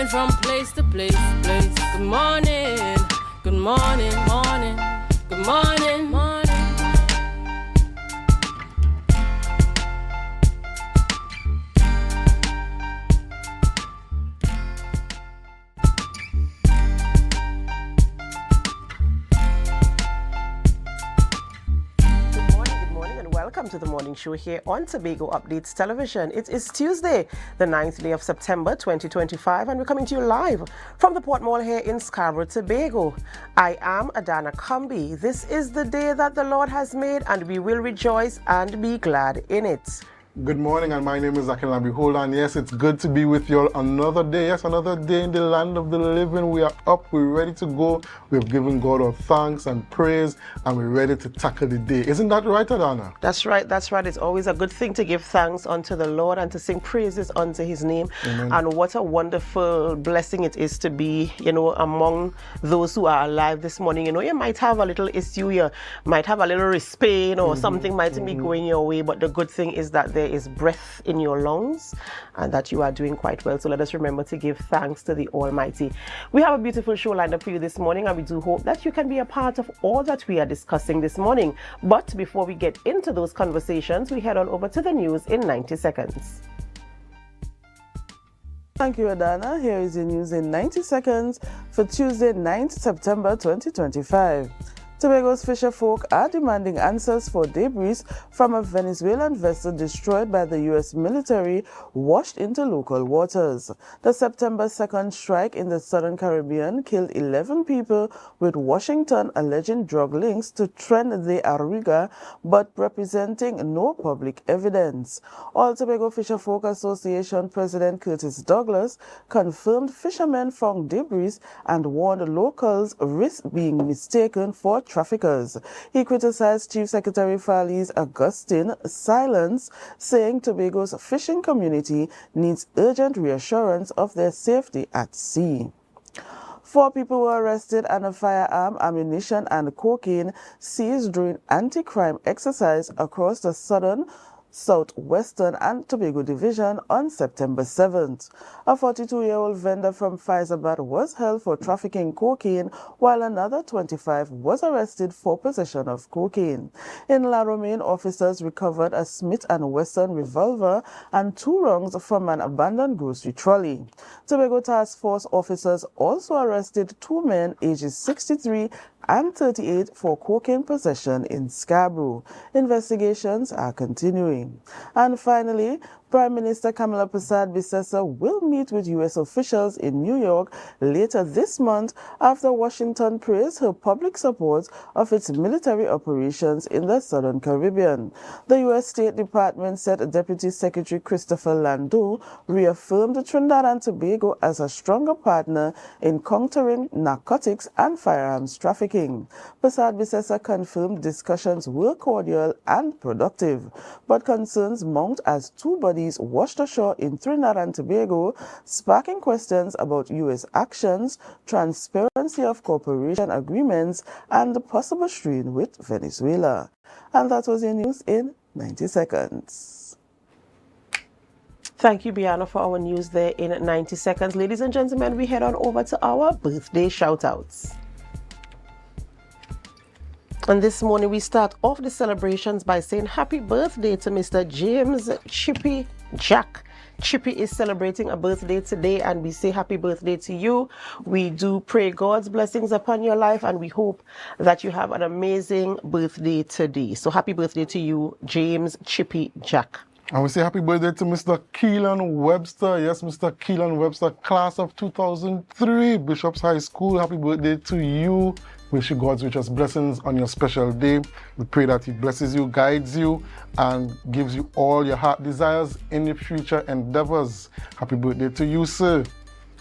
Moving from place to place, place. Good morning, good morning, morning, good morning, morning. Welcome to the morning show here on Tobago Updates Television. It is Tuesday, the 9th day of September 2025, and we're coming to you live from the Port Mall here in Scarborough, Tobago. I am Adana Kumbi. This is the day that the Lord has made, and we will rejoice and be glad in it. Good morning, and my name is Akin. Behold, and yes, it's good to be with you all another day. Yes, another day in the land of the living. We are up, we're ready to go. We've given God our thanks and praise, and we're ready to tackle the day. Isn't that right, Adana? That's right, that's right. It's always a good thing to give thanks unto the Lord and to sing praises unto his name. Amen. And what a wonderful blessing it is to be, among those who are alive this morning. You might have a little issue, you might have a little wrist pain, or something might be going your way, but the good thing is that there is breath in your lungs and that you are doing quite well. So let us remember to give thanks to the Almighty. We have a beautiful show lined up for you this morning, and we do hope that you can be a part of all that we are discussing this morning. But before we get into those conversations, we head on over to the news in 90 seconds. Thank you, Adana. Here is the news in 90 seconds for Tuesday, 9th September 2025. Tobago's fisher folk are demanding answers for debris from a Venezuelan vessel destroyed by the U.S. military washed into local waters. The September 2nd strike in the Southern Caribbean killed 11 people, with Washington alleging drug links to Tren de Aragua, but representing no public evidence. All Tobago Fisher Folk Association President Curtis Douglas confirmed fishermen found debris and warned locals risk being mistaken for traffickers. He criticized Chief Secretary Fali's Augustine silence, saying Tobago's fishing community needs urgent reassurance of their safety at sea. 4 people were arrested and a firearm, ammunition, and cocaine seized during anti-crime exercise across the southern, southwestern, and Tobago division on September 7th. A 42-year-old vendor from Faizabad was held for trafficking cocaine, while another 25 was arrested for possession of cocaine. In La Romaine, officers recovered a Smith & Wesson revolver and 2 rounds from an abandoned grocery trolley. Tobago Task Force officers also arrested 2 men ages 63 and 38 for cocaine possession in Scarborough. Investigations are continuing. And finally, Prime Minister Kamala Persad-Bissessar will meet with U.S. officials in New York later this month after Washington praised her public support of its military operations in the Southern Caribbean. The U.S. State Department said Deputy Secretary Christopher Landau reaffirmed Trinidad and Tobago as a stronger partner in countering narcotics and firearms trafficking. Persad-Bissessar confirmed discussions were cordial and productive, but concerns mount as 2 bodies washed ashore in Trinidad and Tobago, sparking questions about U.S. actions, transparency of cooperation agreements, and the possible strain with Venezuela. And that was your news in 90 seconds. Thank you, Biana, for our news there in 90 seconds. Ladies and gentlemen, we head on over to our birthday shoutouts. And this morning we start off the celebrations by saying happy birthday to Mr. James Chippy Jack. Chippy is celebrating a birthday today, and we say happy birthday to you. We do pray God's blessings upon your life, and we hope that you have an amazing birthday today. So happy birthday to you, James Chippy Jack. And we say happy birthday to Mr. Keelan Webster. Yes, Mr. Keelan Webster, class of 2003, Bishop's High School. Happy birthday to you. Wish you God's richest blessings on your special day. We pray that he blesses you, guides you, and gives you all your heart desires in your future endeavors. Happy birthday to you, sir.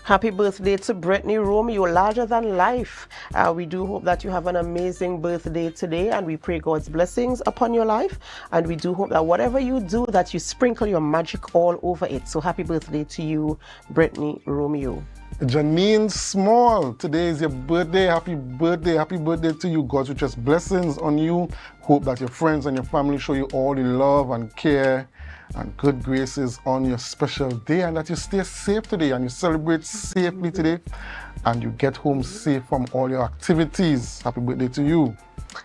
Happy birthday to Brittany Romeo, larger than life. We do hope that you have an amazing birthday today, and we pray God's blessings upon your life. And we do hope that whatever you do, that you sprinkle your magic all over it. So happy birthday to you, Brittany Romeo. Janine Small, today is your birthday. Happy birthday to you. God's richest blessings on you. Hope that your friends and your family show you all the love and care and good graces on your special day, and that you stay safe today and you celebrate safely today and you get home safe from all your activities. Happy birthday to you.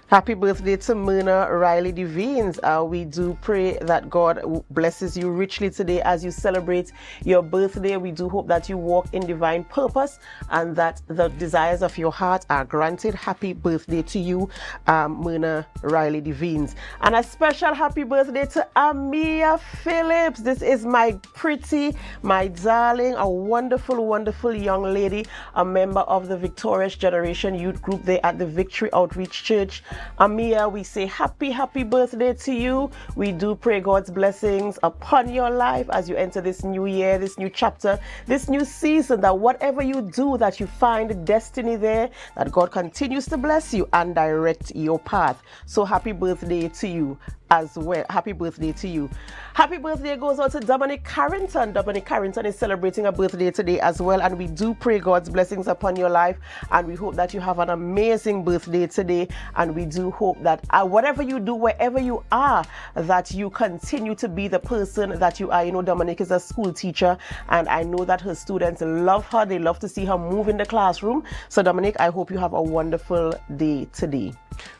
Happy birthday to Myrna Riley Devines. We do pray that God blesses you richly today as you celebrate your birthday. We do hope that you walk in divine purpose and that the desires of your heart are granted. Happy birthday to you, Myrna Riley Devines. And a special happy birthday to Amia Phillips. This is my pretty, my darling, a wonderful, wonderful young lady, a member of the Victorious Generation Youth Group there at the Victory Outreach Church. Amia, we say happy birthday to you. We do pray God's blessings upon your life as you enter this new year, this new chapter, this new season, that whatever you do, that you find destiny there, that God continues to bless you and direct your path. So happy birthday to you as well. Happy birthday to you. Happy birthday goes out to Dominic Carrington. Dominic Carrington is celebrating a birthday today as well, and we do pray God's blessings upon your life, and we hope that you have an amazing birthday today, and we do hope that whatever you do, wherever you are, that you continue to be the person that you are. You know, Dominic is a school teacher, and I know that her students love her. They love to see her move in the classroom. So Dominic, I hope you have a wonderful day today.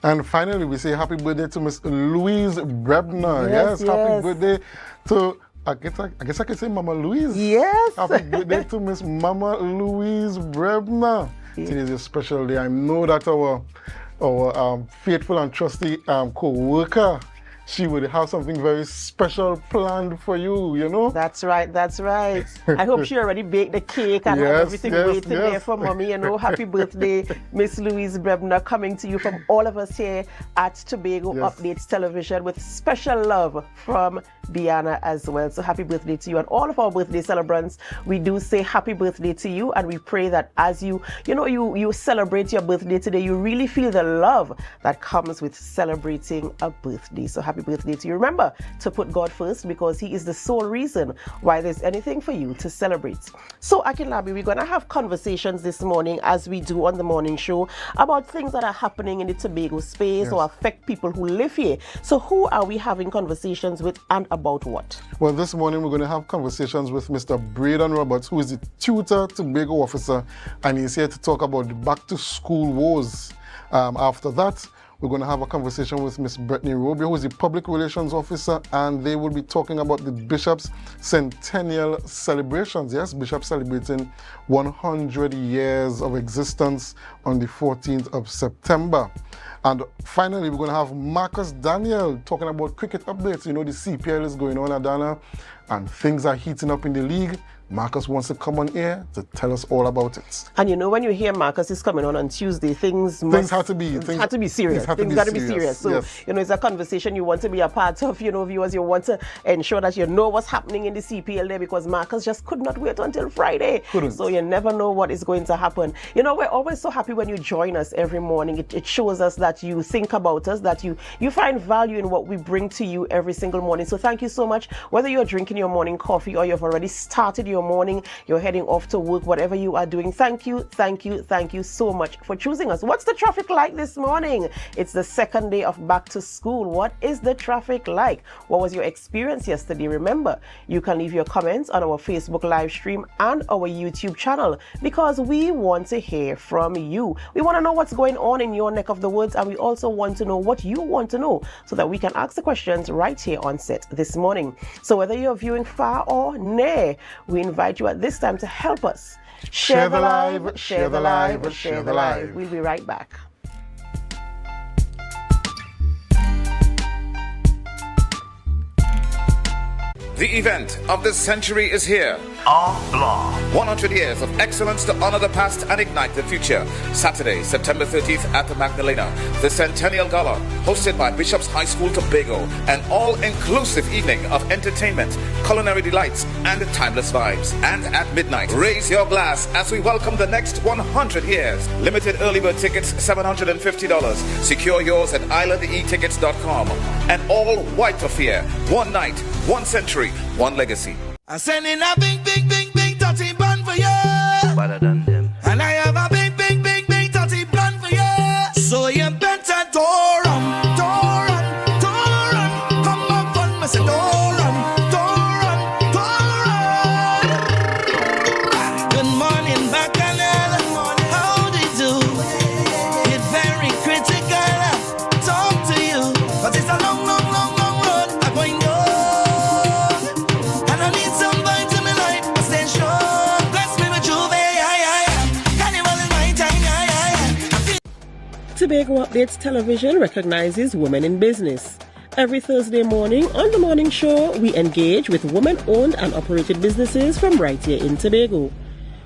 And finally, we say happy birthday to Miss Louise Brebner. Yes, Happy birthday to, I guess I can say Mama Louise. Yes. Happy birthday to Miss Mama Louise Brebner. Yes. Today is a special day. I know that our faithful and trusty co-worker, she would have something very special planned for you, you know? That's right, that's right. I hope she already baked the cake and have everything waiting there for mommy. You know, happy birthday, Miss Louise Brebner, coming to you from all of us here at Tobago Updates Television with special love from Diana as well. So happy birthday to you, and all of our birthday celebrants, we do say happy birthday to you, and we pray that as you celebrate your birthday today, you really feel the love that comes with celebrating a birthday. So happy birthday to you. Remember to put God first, because he is the sole reason why there's anything for you to celebrate. So Akinlabi, we're going to have conversations this morning, as we do on the morning show, about things that are happening in the Tobago space or affect people who live here. So who are we having conversations with, and about what? Well, this morning we're going to have conversations with Mr. Braden Roberts, who is the tutor Tobago officer, and he's here to talk about the back to school woes. After that, we're going to have a conversation with Miss Brittany Robio, who is the public relations officer, and they will be talking about the Bishop's centennial celebrations. Yes, Bishop celebrating 100 years of existence on the 14th of September. And finally, we're going to have Marcus Daniel talking about cricket updates. You know, the CPL is going on, Adana, and things are heating up in the league. Marcus wants to come on here to tell us all about it. And you know, when you hear Marcus is coming on Tuesday, things have to be serious. Things got to be serious. So, you know, it's a conversation you want to be a part of. You know, viewers, you want to ensure that you know what's happening in the CPL there, because Marcus just could not wait until Friday. So you never know what is going to happen. You know, we're always so happy when you join us every morning. It shows us that you think about us, that you find value in what we bring to you every single morning. So thank you so much. Whether you're drinking your morning coffee or you've already started your morning, you're heading off to work, whatever you are doing, thank you so much for choosing us. What's the traffic like this morning? It's the second day of back to school. What is the traffic like? What was your experience yesterday? Remember, you can leave your comments on our Facebook live stream and our YouTube channel, because we want to hear from you. We want to know what's going on in your neck of the woods, and we also want to know what you want to know, so that we can ask the questions right here on set this morning. So whether you're viewing far or near, we invite you at this time to help us share the live, share the live, share the live. We'll be right back. The event of the century is here. AMPLIA. 100 years of excellence to honor the past and ignite the future. Saturday, September 30th at the Magdalena. The Centennial Gala, hosted by Bishop's High School Tobago. An all-inclusive evening of entertainment, culinary delights, and timeless vibes. And at midnight, raise your glass as we welcome the next 100 years. Limited early bird tickets, $750. Secure yours at islandetickets.com. An all-white affair. One night, one century, one legacy. I'm sending a big, dirty bun for you. Better than them. And I have a big, dirty plan for you. So you better don't run. Come on, fun, me say don't run. Tobago Updates Television recognizes women in business. Every Thursday morning on The Morning Show, we engage with women-owned and operated businesses from right here in Tobago.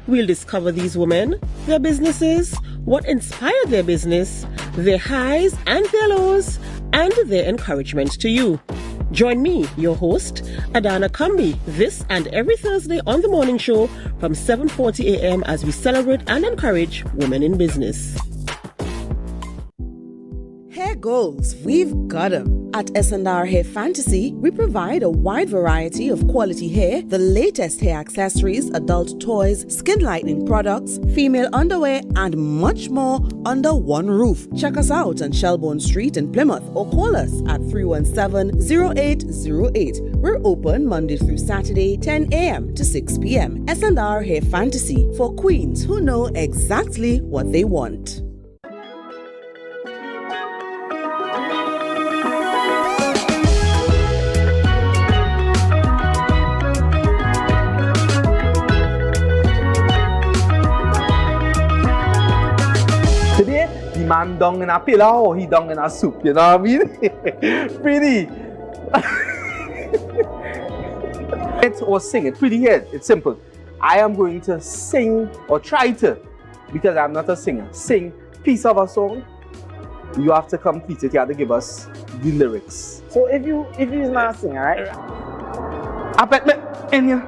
We'll discover these women, their businesses, what inspired their business, their highs and their lows, and their encouragement to you. Join me, your host, Adana Kambi, this and every Thursday on The Morning Show from 7:40 a.m. as we celebrate and encourage women in business. Hair goals, we've got 'em. At S&R Hair Fantasy, we provide a wide variety of quality hair, the latest hair accessories, adult toys, skin lightening products, female underwear, and much more under one roof. Check us out on Shelbourne Street in Plymouth or call us at 317-0808. We're open Monday through Saturday, 10 a.m. to 6 p.m. S&R Hair Fantasy for queens who know exactly what they want. Today, the man down in a pillar or he down in a soup, you know what I mean? Pretty. It or sing it, pretty here, it's simple. I am going to sing or try to, because I'm not a singer, sing piece of a song. You have to complete it, you have to give us the lyrics. So if you're not a singer, right? I bet me in you.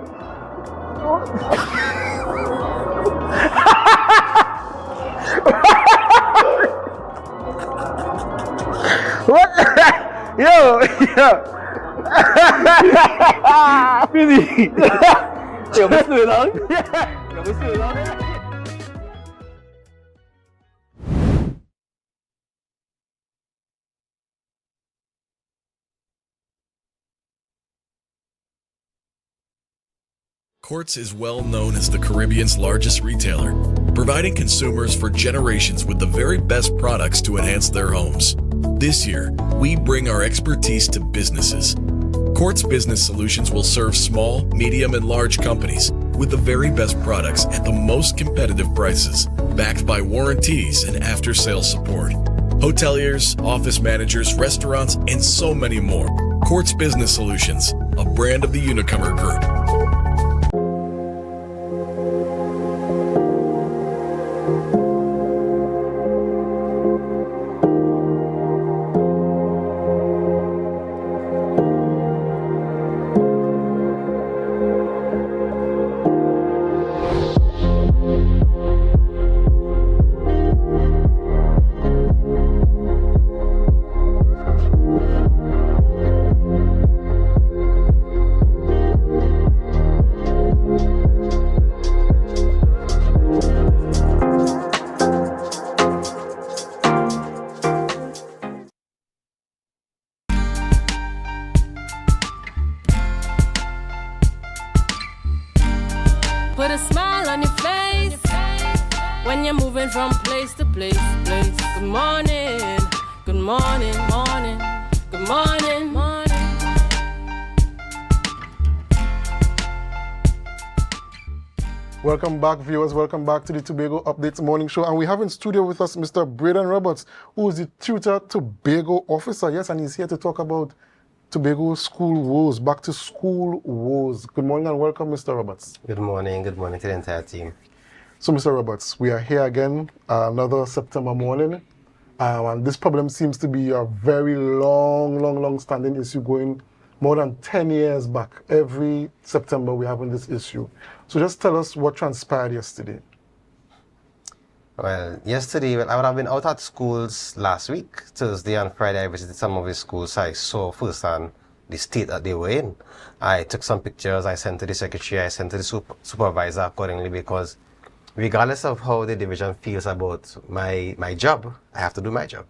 What? Yo! Really? Yo, mới sửa lớn. Yo, mới sửa lớn. Quartz is well known as the Caribbean's largest retailer, providing consumers for generations with the very best products to enhance their homes. This year, we bring our expertise to businesses. Quartz Business Solutions will serve small, medium, and large companies with the very best products at the most competitive prices, backed by warranties and after-sales support. Hoteliers, office managers, restaurants, and so many more. Quartz Business Solutions, a brand of the Unicomer Group. Put a smile on your face when you're moving from place to place. Good morning, good morning, morning, good morning, morning. Welcome back, viewers. Welcome back to the Tobago Updates Morning Show. And we have in studio with us Mr. Braden Roberts, who is the tutor Tobago officer. Yes, and he's here to talk about Tobago school woes, back to school woes. Good morning and welcome, Mr. Roberts. Good morning to the entire team. So, Mr. Roberts, we are here again, another September morning. And this problem seems to be a very long standing issue going more than 10 years back. Every September we're having this issue. So just tell us what transpired yesterday. Well, yesterday, I would have been out at schools last week. Thursday and Friday, I visited some of the schools. I saw firsthand the state that they were in. I took some pictures, I sent to the secretary, I sent to the supervisor accordingly, because regardless of how the division feels about my job, I have to do my job.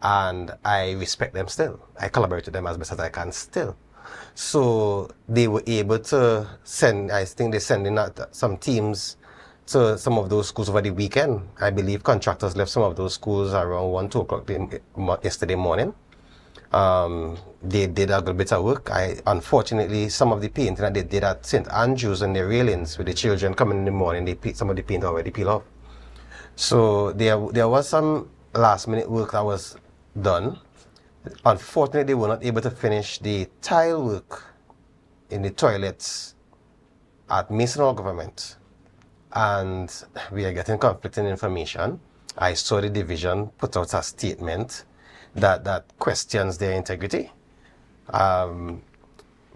And I respect them still. I collaborate with them as best as I can still. So they were able to send, I think they sent in some teams to some of those schools over the weekend. I believe contractors left some of those schools around 1, 2 o'clock yesterday morning. They did a good bit of work. Unfortunately, some of the painting that they did at St. Andrews and the railings with the children coming in the morning, some of the paint already peeled off. So there was some last minute work that was done. Unfortunately, they were not able to finish the tile work in the toilets at Mason Government. And we are getting conflicting information. I saw the division put out a statement that questions their integrity.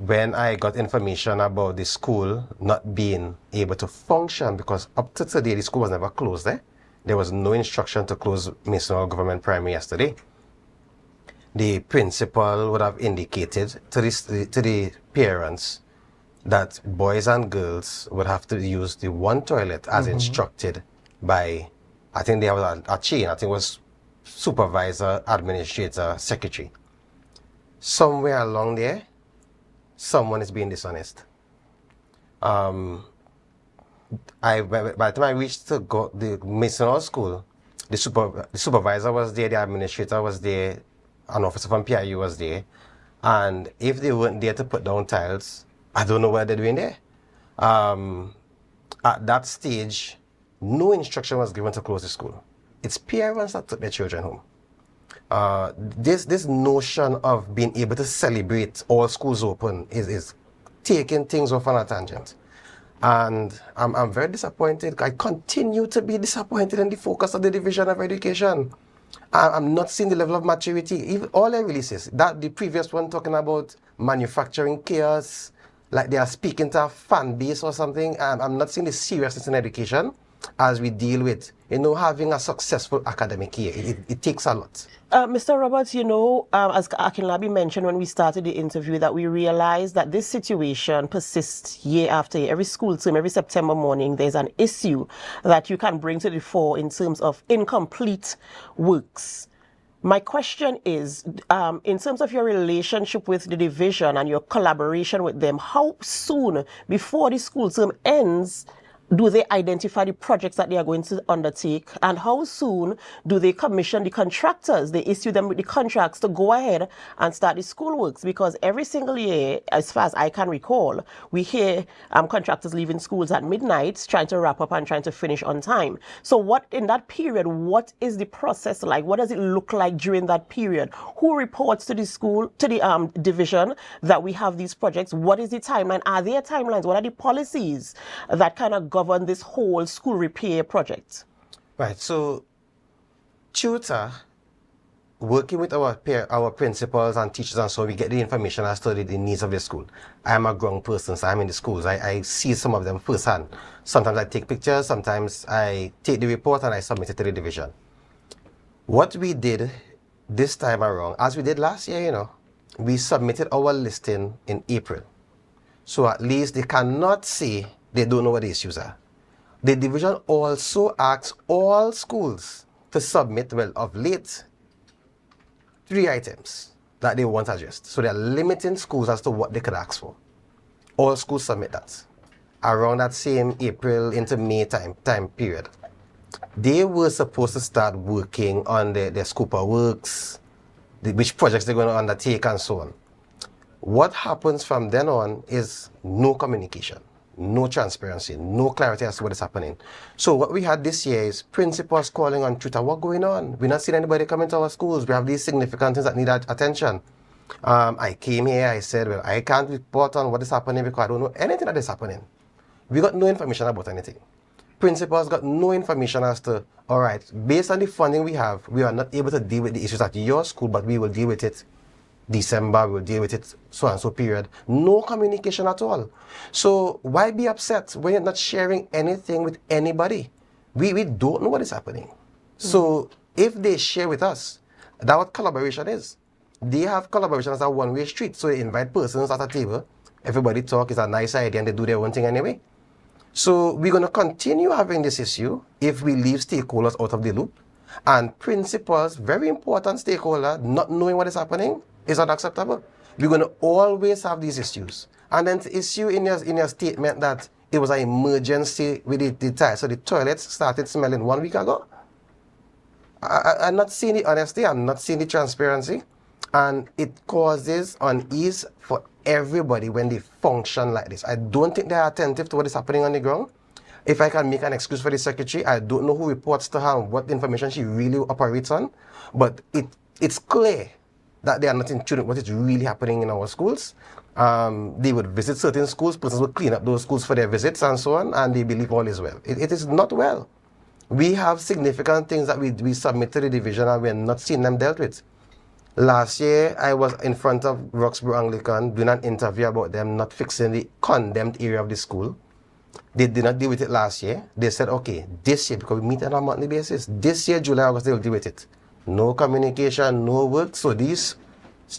When I got information about the school not being able to function, because up to today the school was never closed there was no instruction to close Mason Government Primary yesterday. The principal would have indicated to the parents that boys and girls would have to use the one toilet as instructed by, I think they have a chain, I think it was supervisor, administrator, secretary. Somewhere along there, someone is being dishonest. By the time I reached the Mason School, the supervisor was there, the administrator was there, an officer from PIU was there, and if they weren't there to put down tiles, I don't know what they're doing there. At that stage, no instruction was given to close the school. It's parents that took their children home. This notion of being able to celebrate all schools open is taking things off on a tangent. And I'm very disappointed. I continue to be disappointed in the focus of the Division of Education. I'm not seeing the level of maturity. All I really say that the previous one talking about manufacturing chaos, like they are speaking to a fan base or something. I'm not seeing the seriousness in education as we deal with, having a successful academic year. It takes a lot. Mr. Roberts, as Akinlabi mentioned when we started the interview, that we realized that this situation persists year after year. Every school term, every September morning, there's an issue that you can bring to the fore in terms of incomplete works. My question is, in terms of your relationship with the division and your collaboration with them, how soon before the school term ends do they identify the projects that they are going to undertake, and how soon do they commission the contractors? They issue them with the contracts to go ahead and start the school works, because every single year, as far as I can recall, we hear contractors leaving schools at midnight, trying to wrap up and trying to finish on time. So what, in that period, what is the process like? What does it look like during that period? Who reports to the school, to the division, that we have these projects? What is the timeline? Are there timelines? What are the policies that kind of govern this whole school repair project? Right, so tutor, working with our principals and teachers, and so we get the information as to the needs of the school. I'm a grown person, so I'm in the schools. I see some of them firsthand. Sometimes I take pictures, sometimes I take the report and I submit it to the division. What we did this time around, as we did last year, we submitted our listing in April. So at least they cannot say they don't know what the issues are. The division also asks all schools to submit, well, of late, 3 items that they want addressed. So they're limiting schools as to what they could ask for. All schools submit that. Around that same April into May time period, they were supposed to start working on their scope of works, which projects they're going to undertake and so on. What happens from then on is no communication, no transparency, no clarity as to what is happening. So what we had this year is principals calling on Twitter, what's going on? We're not seeing anybody coming to our schools. We have these significant things that need attention. I came here, I said, well, I can't report on what is happening because I don't know anything that is happening. We got no information about anything. Principals got no information as to, all right, based on the funding we have, we are not able to deal with the issues at your school, but we will deal with it December, we'll deal with it so and so period. No communication at all. So why be upset when you're not sharing anything with anybody? We don't know what is happening. So if they share with us, that's what collaboration is. They have collaboration as a one-way street. So they invite persons at a table, everybody talk, it's a nice idea, and they do their own thing anyway. So we're going to continue having this issue if we leave stakeholders out of the loop. And principals, very important stakeholder, not knowing what is happening, is unacceptable. We're going to always have these issues. And then to issue in your statement that it was an emergency with the tiles. So the toilets started smelling 1 week ago. I'm not seeing the honesty, I'm not seeing the transparency. And it causes unease for everybody when they function like this. I don't think they're attentive to what is happening on the ground. if I can make an excuse for the secretary, I don't know who reports to her and what information she really operates on, but it's clear that they are not in tune with what is really happening in our schools. They would visit certain schools, persons would clean up those schools for their visits and so on, and they believe all is well. It is not well. We have significant things that we submit to the division and we're not seeing them dealt with. Last year, I was in front of Roxborough Anglican doing an interview about them not fixing the condemned area of the school. They did not deal with it last year. They said, okay, this year, because we meet on a monthly basis, this year, July, August, they will deal with it. No communication, no work. So these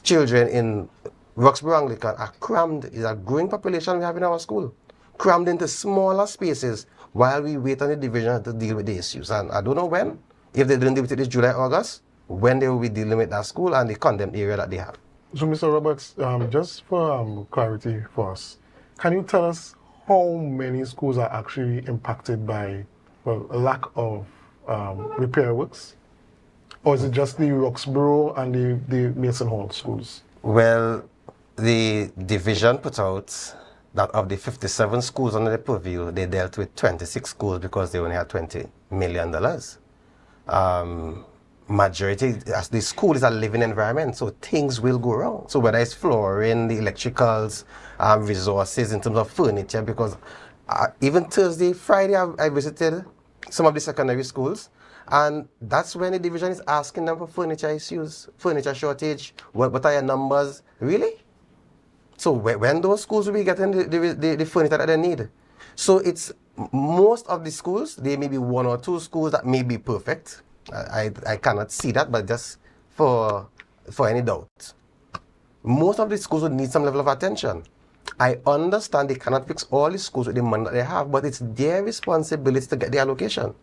children in Roxborough Anglican are crammed. It's a growing population we have in our school, crammed into smaller spaces while we wait on the division to deal with the issues. And I don't know when, if they don't deal with it this July, August, when they will be dealing with that school and the condemned area that they have. So, Mr. Roberts, just for clarity for us, can you tell us how many schools are actually impacted by, well, a lack of repair works? Or is it just the Roxborough and the Mason Hall schools? Well, the division put out that of the 57 schools under the purview, they dealt with 26 schools because they only had $20 million. Majority, as the school is a living environment, so things will go wrong. So whether it's flooring, the electricals, resources in terms of furniture, because even Thursday, Friday, I visited some of the secondary schools, and that's when the division is asking them for furniture issues, furniture shortage, what are your numbers? Really? So when those schools will be getting the furniture that they need? So it's most of the schools, there may be one or two schools that may be perfect. I cannot see that, but just for any doubt. Most of the schools would need some level of attention. I understand they cannot fix all the schools with the money that they have, but it's their responsibility to get the allocation.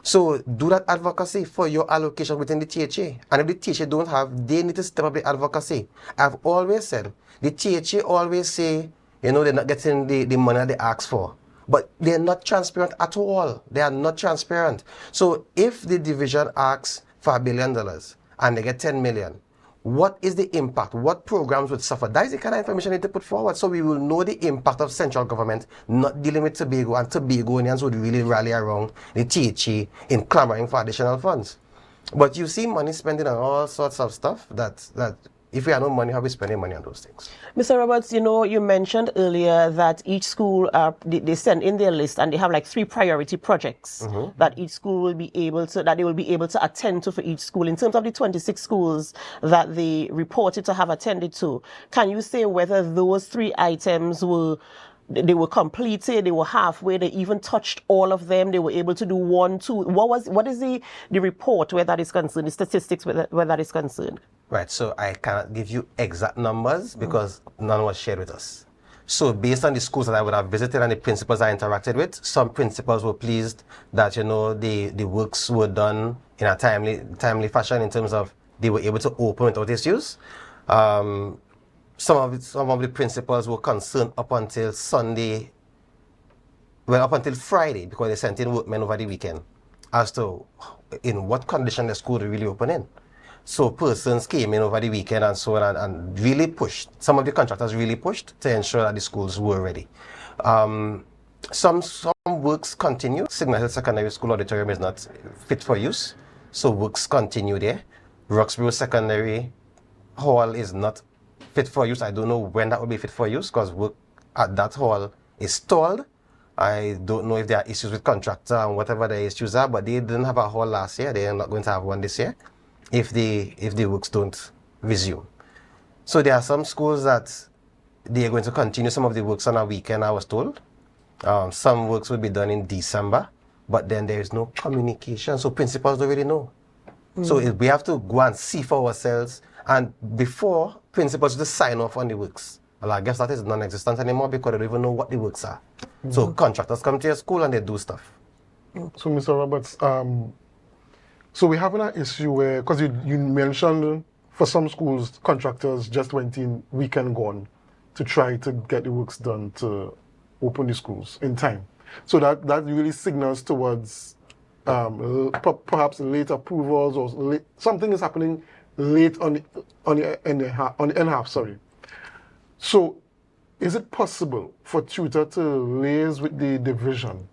So do that advocacy for your allocation within the THA. And if the THA don't have, they need to step up the advocacy. I've always said, the THA always say, they're not getting the money that they ask for. But they're not transparent at all. They are not transparent. So if the division asks for $1 billion and they get 10 million, what is the impact? What programs would suffer? That is the kind of information they need to put forward, so we will know the impact of central government not dealing with Tobago, and Tobagoanians would really rally around the THE in clamoring for additional funds. But you see money spending on all sorts of stuff that if we have no money, how are we spending money on those things? Mr. Roberts, you mentioned earlier that each school, they send in their list and they have like 3 priority projects that each school will be able to attend to for each school. In terms of the 26 schools that they reported to have attended to, can you say whether those 3 items were completed, they were halfway, they even touched all of them, they were able to do 1, 2? What is the report where that is concerned, the statistics where that is concerned? Right, so I cannot give you exact numbers because none was shared with us. So based on the schools that I would have visited and the principals I interacted with, some principals were pleased that, the works were done in a timely fashion in terms of they were able to open without issues. Some of the principals were concerned up until Sunday, well, up until Friday, because they sent in workmen over the weekend as to in what condition the school really open in. So persons came in over the weekend and so on and really pushed. Some of the contractors really pushed to ensure that the schools were ready. Some works continue. Signal Hill Secondary School auditorium is not fit for use, so works continue there. Roxborough Secondary Hall is not fit for use. I don't know when that will be fit for use because work at that hall is stalled. I don't know if there are issues with contractor and whatever the issues are, but they didn't have a hall last year. They are not going to have one this year if the works don't resume. So there are some schools that they are going to continue some of the works on a weekend, I was told. Some works will be done in December, but then there is no communication, so principals don't really know. So we have to go and see for ourselves, and before principals just sign off on the works. Well, I guess that is non-existent anymore because they don't even know what the works are. So contractors come to your school and they do stuff. So Mr. Roberts, so we're having an issue where, because you mentioned for some schools, contractors just went in weekend gone to try to get the works done to open the schools in time. So that really signals towards perhaps late approvals or something is happening late on the end half. Sorry. So is it possible for tutor to liaise with the division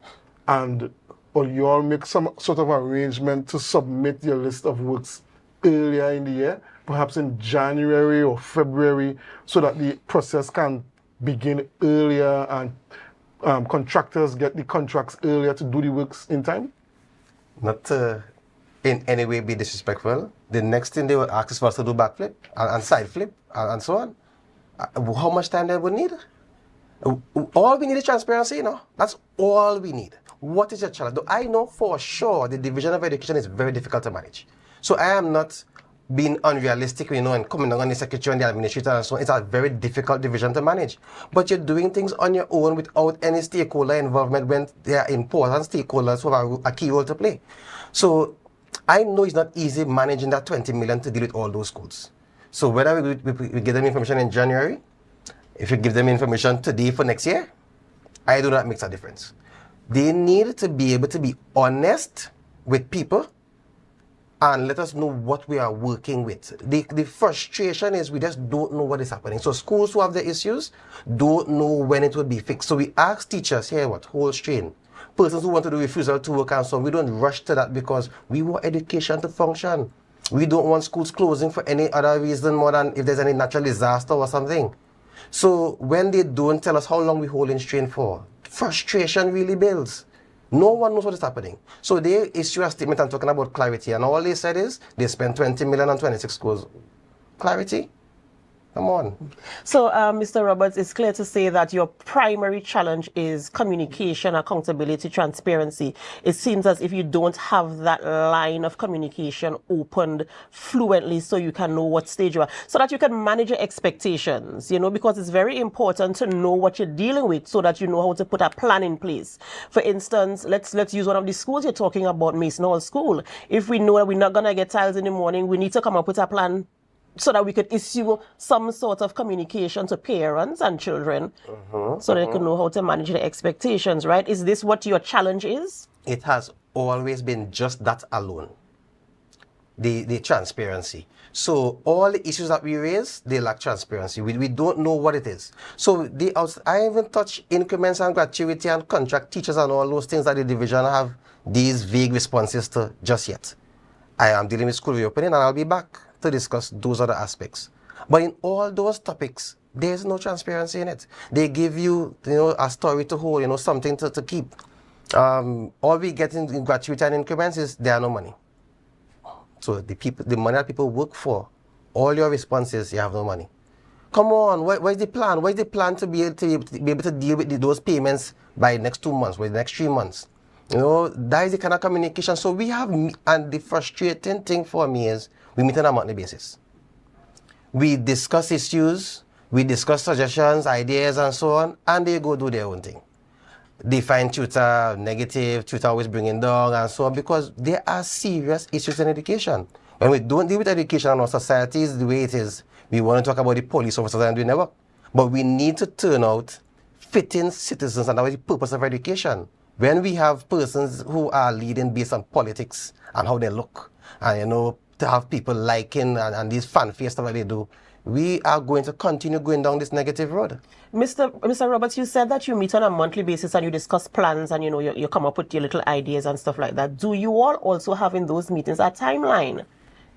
and will you all make some sort of arrangement to submit your list of works earlier in the year, perhaps in January or February, so that the process can begin earlier and contractors get the contracts earlier to do the works in time? Not to in any way be disrespectful. The next thing they will ask is for us to do backflip and side flip and so on. How much time they would need? All we need is transparency, That's all we need. What is your challenge? Though I know for sure the division of education is very difficult to manage. So I am not being unrealistic, and coming down on the secretary and the administrator and so on. It's a very difficult division to manage. But you're doing things on your own without any stakeholder involvement when they are important stakeholders who have a key role to play. So I know it's not easy managing that 20 million to deal with all those schools. So whether we give them information in January, if you give them information today for next year, I do not make a difference. They need to be able to be honest with people and let us know what we are working with. The frustration is we just don't know what is happening. So schools who have the issues don't know when it will be fixed. So we ask teachers, hold strain. Persons who want to do refusal to work and so on, we don't rush to that because we want education to function. We don't want schools closing for any other reason more than if there's any natural disaster or something. So when they don't tell us how long we hold in strain for, frustration really builds. No one knows what is happening. So they issue a statement and talking about clarity, and all they said is they spent 20 million on 26 schools. Clarity? Come on. So, Mr. Roberts, it's clear to say that your primary challenge is communication, accountability, transparency. It seems as if you don't have that line of communication opened fluently so you can know what stage you are, so that you can manage your expectations, because it's very important to know what you're dealing with so that you know how to put a plan in place. For instance, let's use one of the schools you're talking about, Mason Hall School. If we know that we're not going to get tiles in the morning, we need to come up with a plan so that we could issue some sort of communication to parents and children so they can know how to manage their expectations, right? Is this what your challenge is? It has always been just that alone. The transparency. So all the issues that we raise, they lack transparency. We don't know what it is. So I even touch increments and gratuity and contract teachers and all those things that the division have these vague responses to just yet. I am dealing with school reopening and I'll be back to discuss those other aspects. But in all those topics, there's no transparency in it. They give you, a story to hold, something to keep. All we get in gratuity and increments is there are no money. So the money that people work for, all your responses, you have no money. Come on, where's the plan? Where's the plan to be able to deal with those payments by next 2 months, by the next 3 months? That is the kind of communication. So we have, and the frustrating thing for me is, we meet on a monthly basis. We discuss issues, we discuss suggestions, ideas, and so on, and they go do their own thing. They find tutor negative, tutor always bringing down, and so on, because there are serious issues in education. When we don't deal with education in our societies the way it is, we want to talk about the police officers and we never. But we need to turn out fitting citizens, and that is the purpose of education. When we have persons who are leading based on politics and how they look, and to have people liking and these fanfare stuff that they do, we are going to continue going down this negative road. Mr. Roberts, you said that you meet on a monthly basis and you discuss plans and you come up with your little ideas and stuff like that. Do you all also have in those meetings a timeline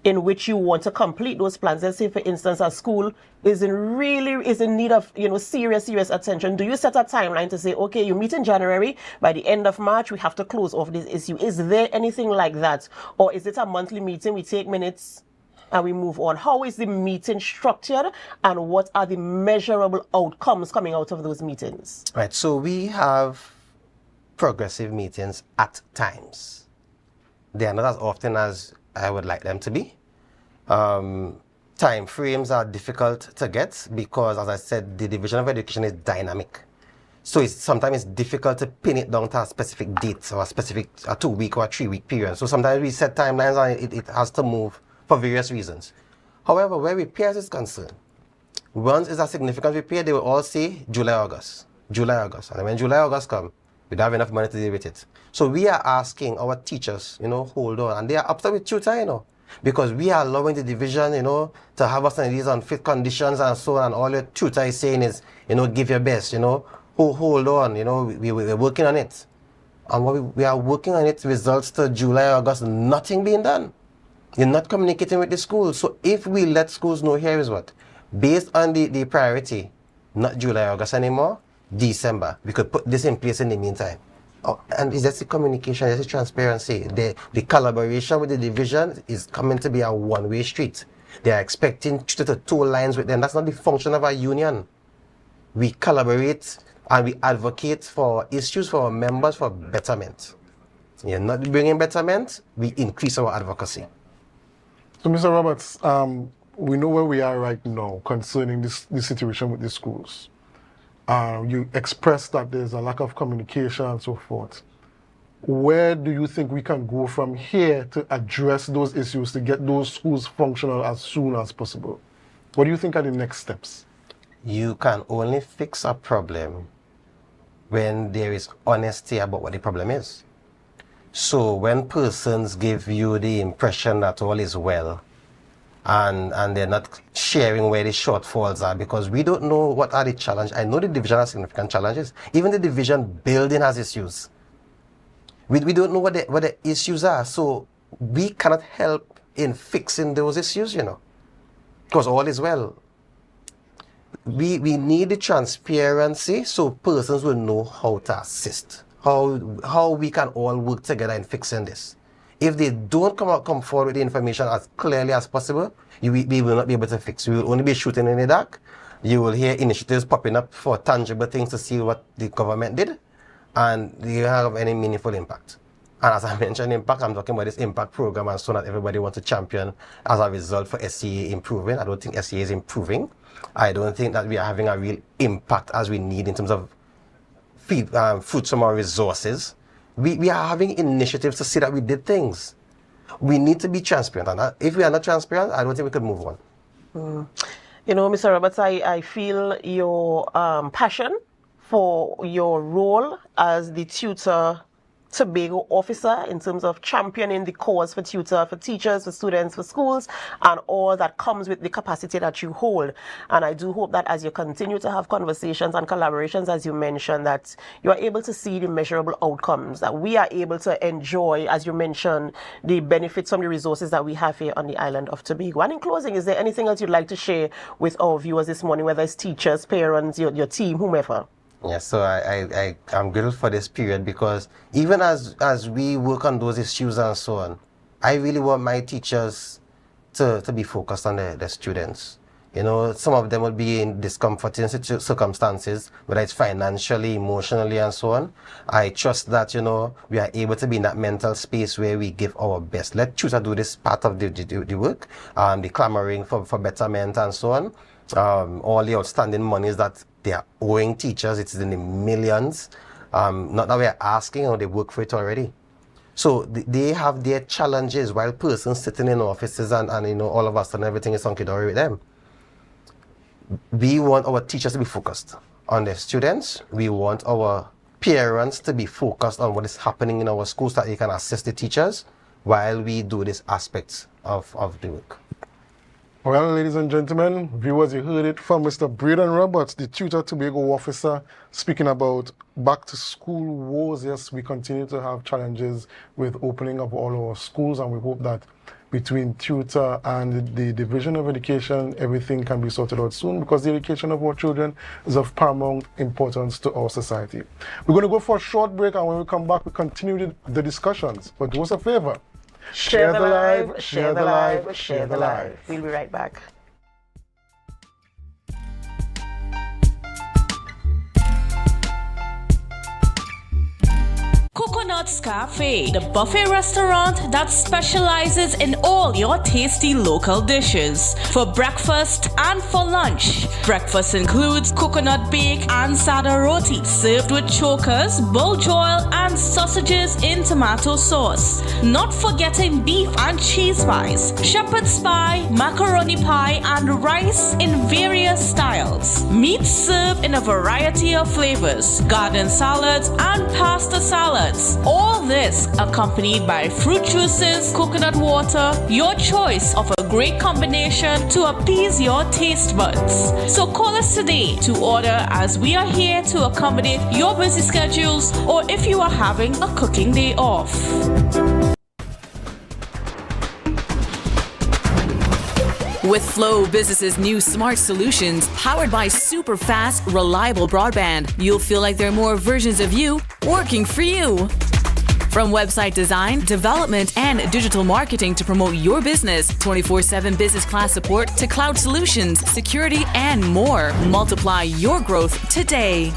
in which you want to complete those plans? Let's say, for instance, a school is in need of serious attention. Do you set a timeline to say, okay, you meet in January, by the end of March we have to close off this issue? Is there anything like that, or is it a monthly meeting, we take minutes and we move on? How is the meeting structured, and what are the measurable outcomes coming out of those meetings? Right, so we have progressive meetings at times. They are not as often as I would like them to be. Time frames are difficult to get because, as I said, the division of education is dynamic. So sometimes it's difficult to pin it down to a specific date or a 2-week or a 3-week period. So sometimes we set timelines and it has to move for various reasons. However, where repairs is concerned, once it's a significant repair, they will all say July, August. And when July, August come, we don't have enough money to deal with it. So we are asking our teachers, hold on. And they are upset with tutor, because we are allowing the division, to have us in these unfit conditions and so on. And all your tutor is saying is, give your best, hold on, we're working on it. And what we are working on it, results to July, August, nothing being done. You're not communicating with the schools. So if we let schools know, here is what, based on the priority, not July, August anymore, December, we could put this in place in the meantime. Oh, and it's just the communication, it's the transparency. The collaboration with the division is coming to be a one-way street. They are expecting to toe lines with them. That's not the function of our union. We collaborate and we advocate for issues for our members for betterment. You're not bringing betterment, we increase our advocacy. So, Mr. Roberts, we know where we are right now concerning this situation with the schools. You expressed that there's a lack of communication and so forth. Where do you think we can go from here to address those issues, to get those schools functional as soon as possible? What do you think are the next steps? You can only fix a problem when there is honesty about what the problem is. So when persons give you the impression that all is well, and they're not sharing where the shortfalls are, because we don't know what are the challenges. I know the division has significant challenges. Even the division building has issues. We don't know what the issues are, so we cannot help in fixing those issues, you know, because all is well. We need the transparency so persons will know how to assist, how we can all work together in fixing this. If they don't come forward with the information as clearly as possible, we will not be able to fix. We will only be shooting in the dark. You will hear initiatives popping up for tangible things to see what the government did, and they don't have any meaningful impact. And as I mentioned impact, I'm talking about this impact program and so that everybody wants to champion as a result for SCA improving. I don't think SCA is improving. I don't think that we are having a real impact as we need in terms of fruits from our resources. We are having initiatives to see that we did things. We need to be transparent. And if we are not transparent, I don't think we could move on. You know, Mr. Roberts, I feel your passion for your role as the tutor Tobago officer in terms of championing the cause for teachers, for students, for schools, and all that comes with the capacity that you hold. And I do hope that as you continue to have conversations and collaborations, as you mentioned, that you are able to see the measurable outcomes, that we are able to enjoy, as you mentioned, the benefits from the resources that we have here on the island of Tobago. And in closing, is there anything else you'd like to share with our viewers this morning, whether it's teachers, parents, your team, whomever? Yes, so I'm grateful for this period, because even as we work on those issues and so on, I really want my teachers to be focused on the students. You know, some of them will be in discomforting circumstances, whether it's financially, emotionally, and so on. I trust that, you know, we are able to be in that mental space where we give our best. Let tutors do this part of the work, the clamoring for betterment and so on. All the outstanding monies that they are owing teachers, it's in the millions. Not that we are asking, or they work for it already. So they have their challenges while persons sitting in offices and you know, all of us and everything is hunky-dory with them. We want our teachers to be focused on their students. We want our parents to be focused on what is happening in our schools, so that they can assist the teachers while we do these aspects of the work. Well, ladies and gentlemen, viewers, you heard it from Mr. Braden Roberts, the Tutor Tobago officer, speaking about back-to-school woes. Yes, we continue to have challenges with opening of all our schools, and we hope that between tutor and the Division of Education, everything can be sorted out soon, because the education of our children is of paramount importance to our society. We're going to go for a short break, and when we come back, we continue the discussions. But do us a favor. Share the live, share the live, share the live. We'll be right back. Coconut's Cafe, the buffet restaurant that specializes in all your tasty local dishes. For breakfast and for lunch. Breakfast includes coconut bake and sada roti, served with chokers, buljoil, and sausages in tomato sauce. Not forgetting beef and cheese pies, shepherd's pie, macaroni pie, and rice in various styles. Meats served in a variety of flavors, garden salads and pasta salads. All this accompanied by fruit juices, coconut water, your choice of a great combination to appease your taste buds. So call us today to order, as we are here to accommodate your busy schedules or if you are having a cooking day off. With Flow Business's new smart solutions, powered by super fast, reliable broadband, you'll feel like there are more versions of you working for you. From website design, development, and digital marketing to promote your business, 24/7 business class support to cloud solutions, security, and more. Multiply your growth today.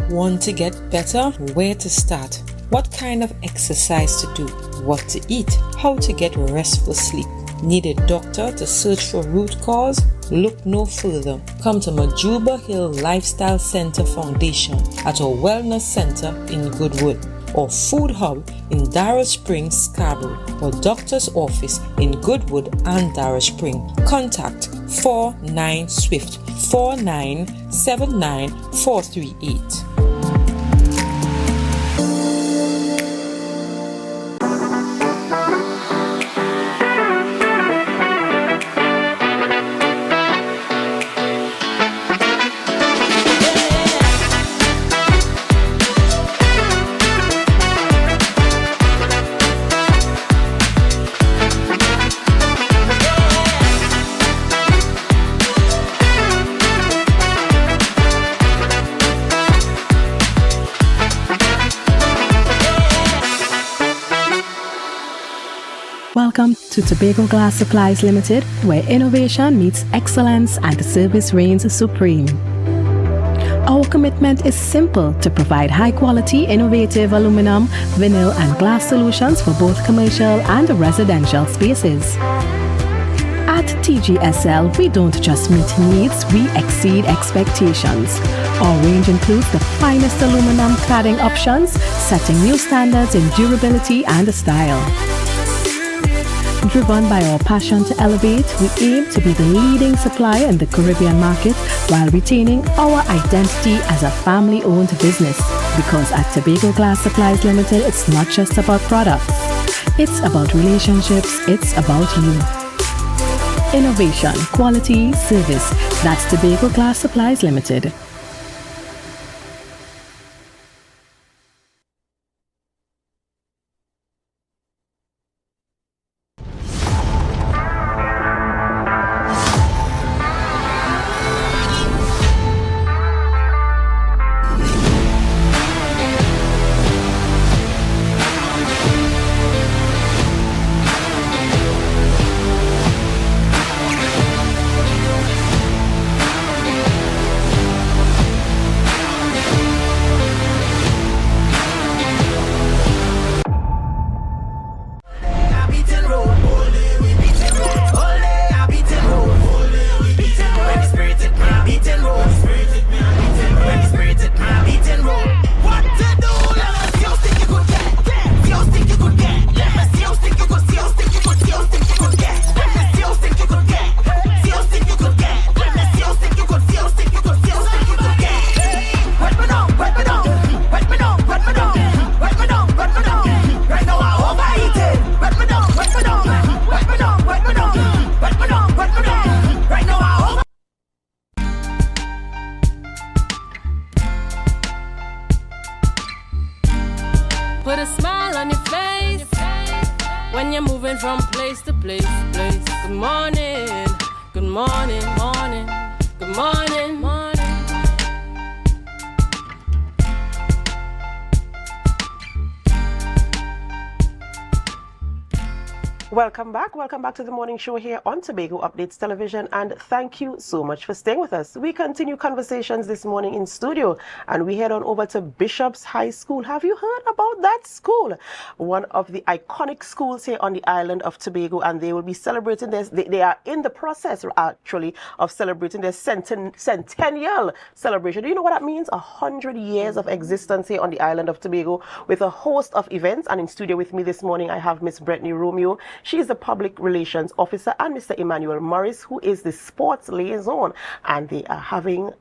Want to get better? Where to start? What kind of exercise to do? What to eat? How to get restful sleep? Need a doctor to search for root cause? Look no further. Come to Majuba Hill Lifestyle Center Foundation at our Wellness Center in Goodwood, or Food Hub in Darrow Springs, Scarborough, or Doctor's Office in Goodwood and Darrow Springs. Contact 49 Swift 4979 438. Welcome to Tobago Glass Supplies Limited, where innovation meets excellence and service reigns supreme. Our commitment is simple: to provide high-quality, innovative aluminum, vinyl, and glass solutions for both commercial and residential spaces. At TGSL, we don't just meet needs, we exceed expectations. Our range includes the finest aluminum cladding options, setting new standards in durability and style. Driven by our passion to elevate, we aim to be the leading supplier in the Caribbean market while retaining our identity as a family-owned business. Because at Tobago Glass Supplies Limited, it's not just about products. It's about relationships. It's about you. Innovation, quality, service. That's Tobago Glass Supplies Limited. Put a smile on your face when you're moving from place to place. Good morning, good morning, morning, good morning, morning. Welcome back to the morning show here on Tobago Updates Television, and thank you so much for staying with us. We continue conversations this morning in studio, and we head on over to Bishop's High School. Have you heard about that school? One of the iconic schools here on the island of Tobago, and they will be celebrating this. They are in the process, actually, of celebrating their centennial celebration. Do you know what that means? 100 years of existence here on the island of Tobago, with a host of events. And in studio with me this morning, I have Miss Brittany Romeo. She is the Public Relations Officer, and Mr. Emmanuel Morris, who is the Sports Liaison. And they are having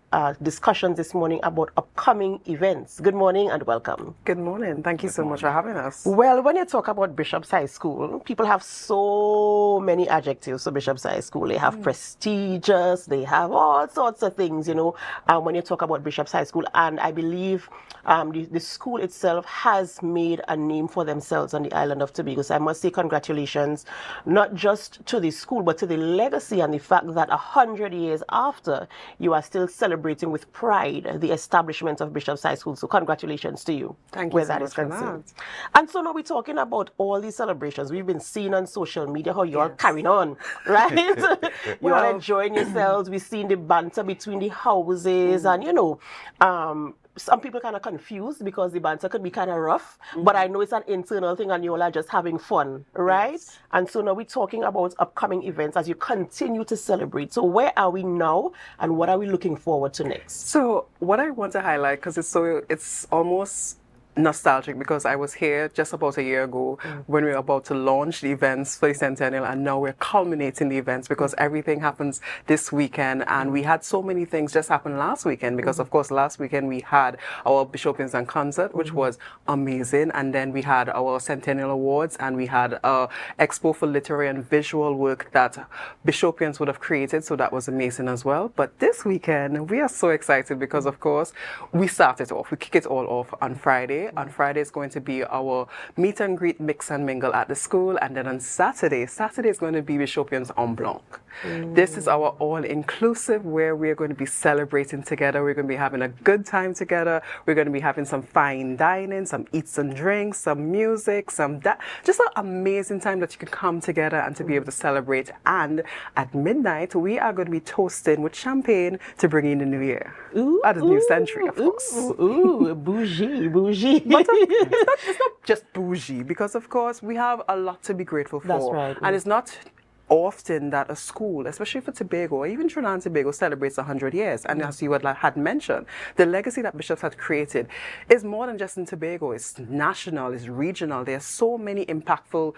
discussions this morning about upcoming events. Good morning and welcome. Good morning. Thank you so much for having us. Well, when you talk about Bishop's High School, people have so many adjectives for Bishop's High School. They have prestigious, they have all sorts of things, you know, when you talk about Bishop's High School. And I believe the school itself has made a name for themselves on the island of Tobago. So I must say congratulations, not just to the school, but to the legacy and the fact that 100 years after, you are still celebrating with pride the establishment of Bishop's High School. So congratulations to you. Thank you where so that much is for concerned. that. And so now we're talking about all these celebrations. We've been seeing on social media how you're carrying on, right? You're all enjoying yourselves. We've seen the banter between the houses, and you know, some people kind of confused because the banter could be kind of rough, but I know it's an internal thing and you all are just having fun, right? Yes. And so now we're talking about upcoming events as you continue to celebrate. So where are we now and what are we looking forward to next? So what I want to highlight, because it's almost nostalgic, because I was here just about a year ago when we were about to launch the events for the Centennial, and now we're culminating the events because everything happens this weekend, and we had so many things just happen last weekend because of course last weekend we had our Bishopians and concert, which was amazing, and then we had our Centennial Awards, and we had a expo for literary and visual work that Bishopians would have created, so that was amazing as well. But this weekend we are so excited because of course we kick it all off on Friday. On Friday is going to be our meet and greet, mix and mingle at the school, and then on Saturday is going to be Bishopians en Blanc. This is our all-inclusive where we're going to be celebrating together. We're going to be having a good time together. We're going to be having some fine dining, some eats and drinks, some music, just an amazing time that you can come together and to be able to celebrate. And at midnight, we are going to be toasting with champagne to bring in the new year. At the new century, of course. Bougie. But it's not just bougie, because of course we have a lot to be grateful for. That's right. And it's not often that a school, especially for Tobago, or even Trinidad and Tobago, celebrates 100 years. And as you had mentioned, the legacy that Bishops had created is more than just in Tobago. It's national, it's regional. There are so many impactful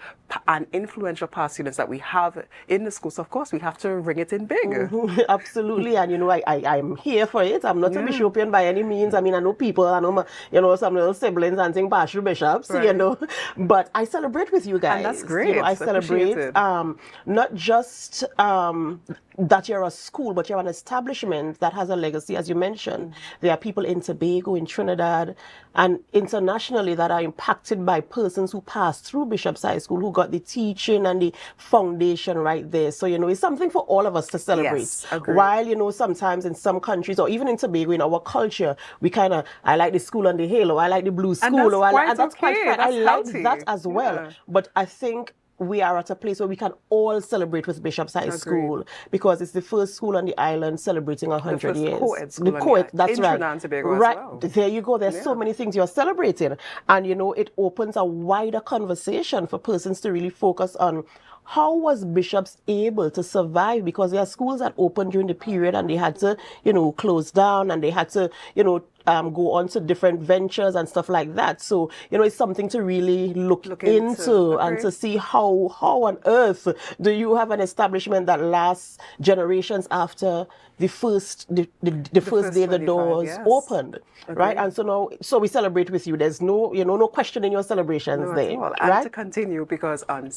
and influential past students that we have in the school. So of course we have to ring it in big. Absolutely. And you know, I'm here for it. I'm not a Bishopian by any means. I mean, I know people, I know, you know, some little siblings and thing partial bishops, you know, but I celebrate with you guys. And that's great. You know, I celebrate not just that you're a school, but you're an establishment that has a legacy, as you mentioned. There are people in Tobago, in Trinidad, and internationally that are impacted by persons who passed through Bishop's High School, who got the teaching and the foundation right there. So, you know, it's something for all of us to celebrate. Yes, agreed. While, you know, sometimes in some countries, or even in Tobago, in our culture, we kind of, I like the school on the hill, or I like the blue school, and that's quite fun. I like healthy. that as well. But I think we are at a place where we can all celebrate with Bishop's High School, because it's the first school on the island celebrating 100 years. Co-ed school the co-ed, that's right. Trinidad and Tobago right. as well. There you go. There's so many things you're celebrating. And, you know, it opens a wider conversation for persons to really focus on how was Bishops able to survive, because there are schools that opened during the period and they had to, you know, close down, and they had to, you know, go on to different ventures and stuff like that. So, you know, it's something to really look into and to see how on earth do you have an establishment that lasts generations after the first day the doors opened, right? And so now, so we celebrate with you. There's no, you know, no question in your celebrations there, right? And to continue, because on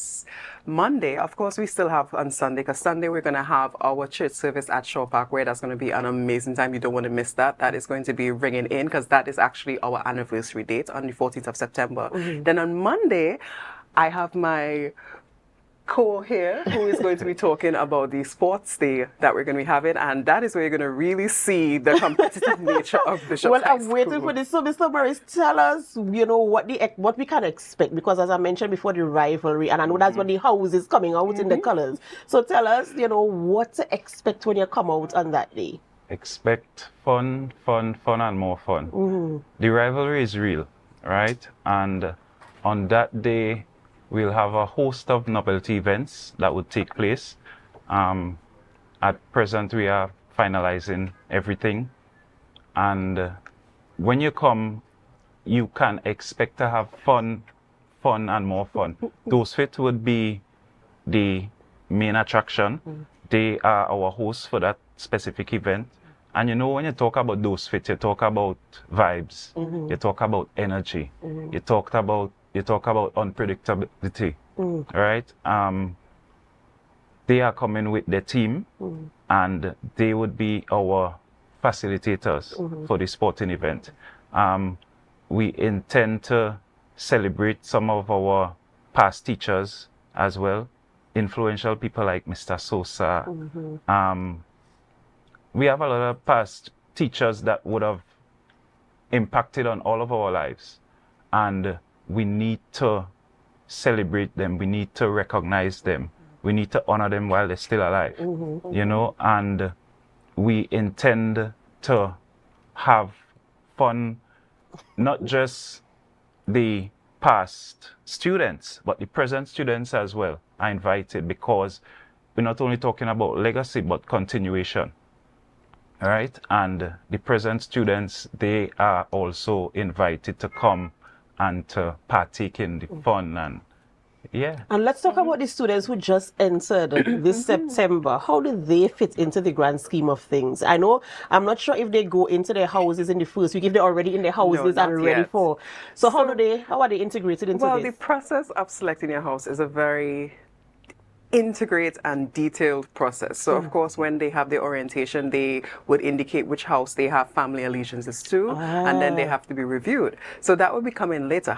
Monday, of course, we still have on Sunday, because Sunday we're going to have our church service at Shaw Park, where that's going to be an amazing time. You don't want to miss that. That is going to be ringing in, because that is actually our anniversary date on the 14th of September. Then on Monday, I have my Co here, who is going to be talking about the sports day that we're going to be having, and that is where you're going to really see the competitive nature of Bishop's Well, High I'm waiting School. for this. So, Mr. Morris, tell us, what we can expect, because as I mentioned before, the rivalry, and I know that's when the house is coming out in the colors. So tell us, what to expect when you come out on that day. Expect fun, and more fun. The rivalry is real, right? And on that day, we'll have a host of novelty events that would take place. At present, we are finalizing everything. And when you come, you can expect to have fun, and more fun. Those Fit would be the main attraction. They are our hosts for that specific event. And when you talk about Those Fit, you talk about vibes, you talk about energy, you talk about unpredictability, right? They are coming with their team, and they would be our facilitators for the sporting event. We intend to celebrate some of our past teachers as well, influential people like Mr. Sosa. We have a lot of past teachers that would have impacted on all of our lives, and we need to celebrate them. We need to recognize them. We need to honor them while they're still alive, and we intend to have fun, not just the past students, but the present students as well are invited, because we're not only talking about legacy, but continuation. All right, and the present students, they are also invited to come and to partake in the fun, and And let's talk about the students who just entered this September. How do they fit into the grand scheme of things? I'm not sure if they go into their houses in the first week, if they're already in their houses and ready for. So how are they integrated into this? Well, the process of selecting your house is a very integrate and detailed process. So of course, when they have the orientation, they would indicate which house they have family allegiances to, and then they have to be reviewed. So that will be coming later.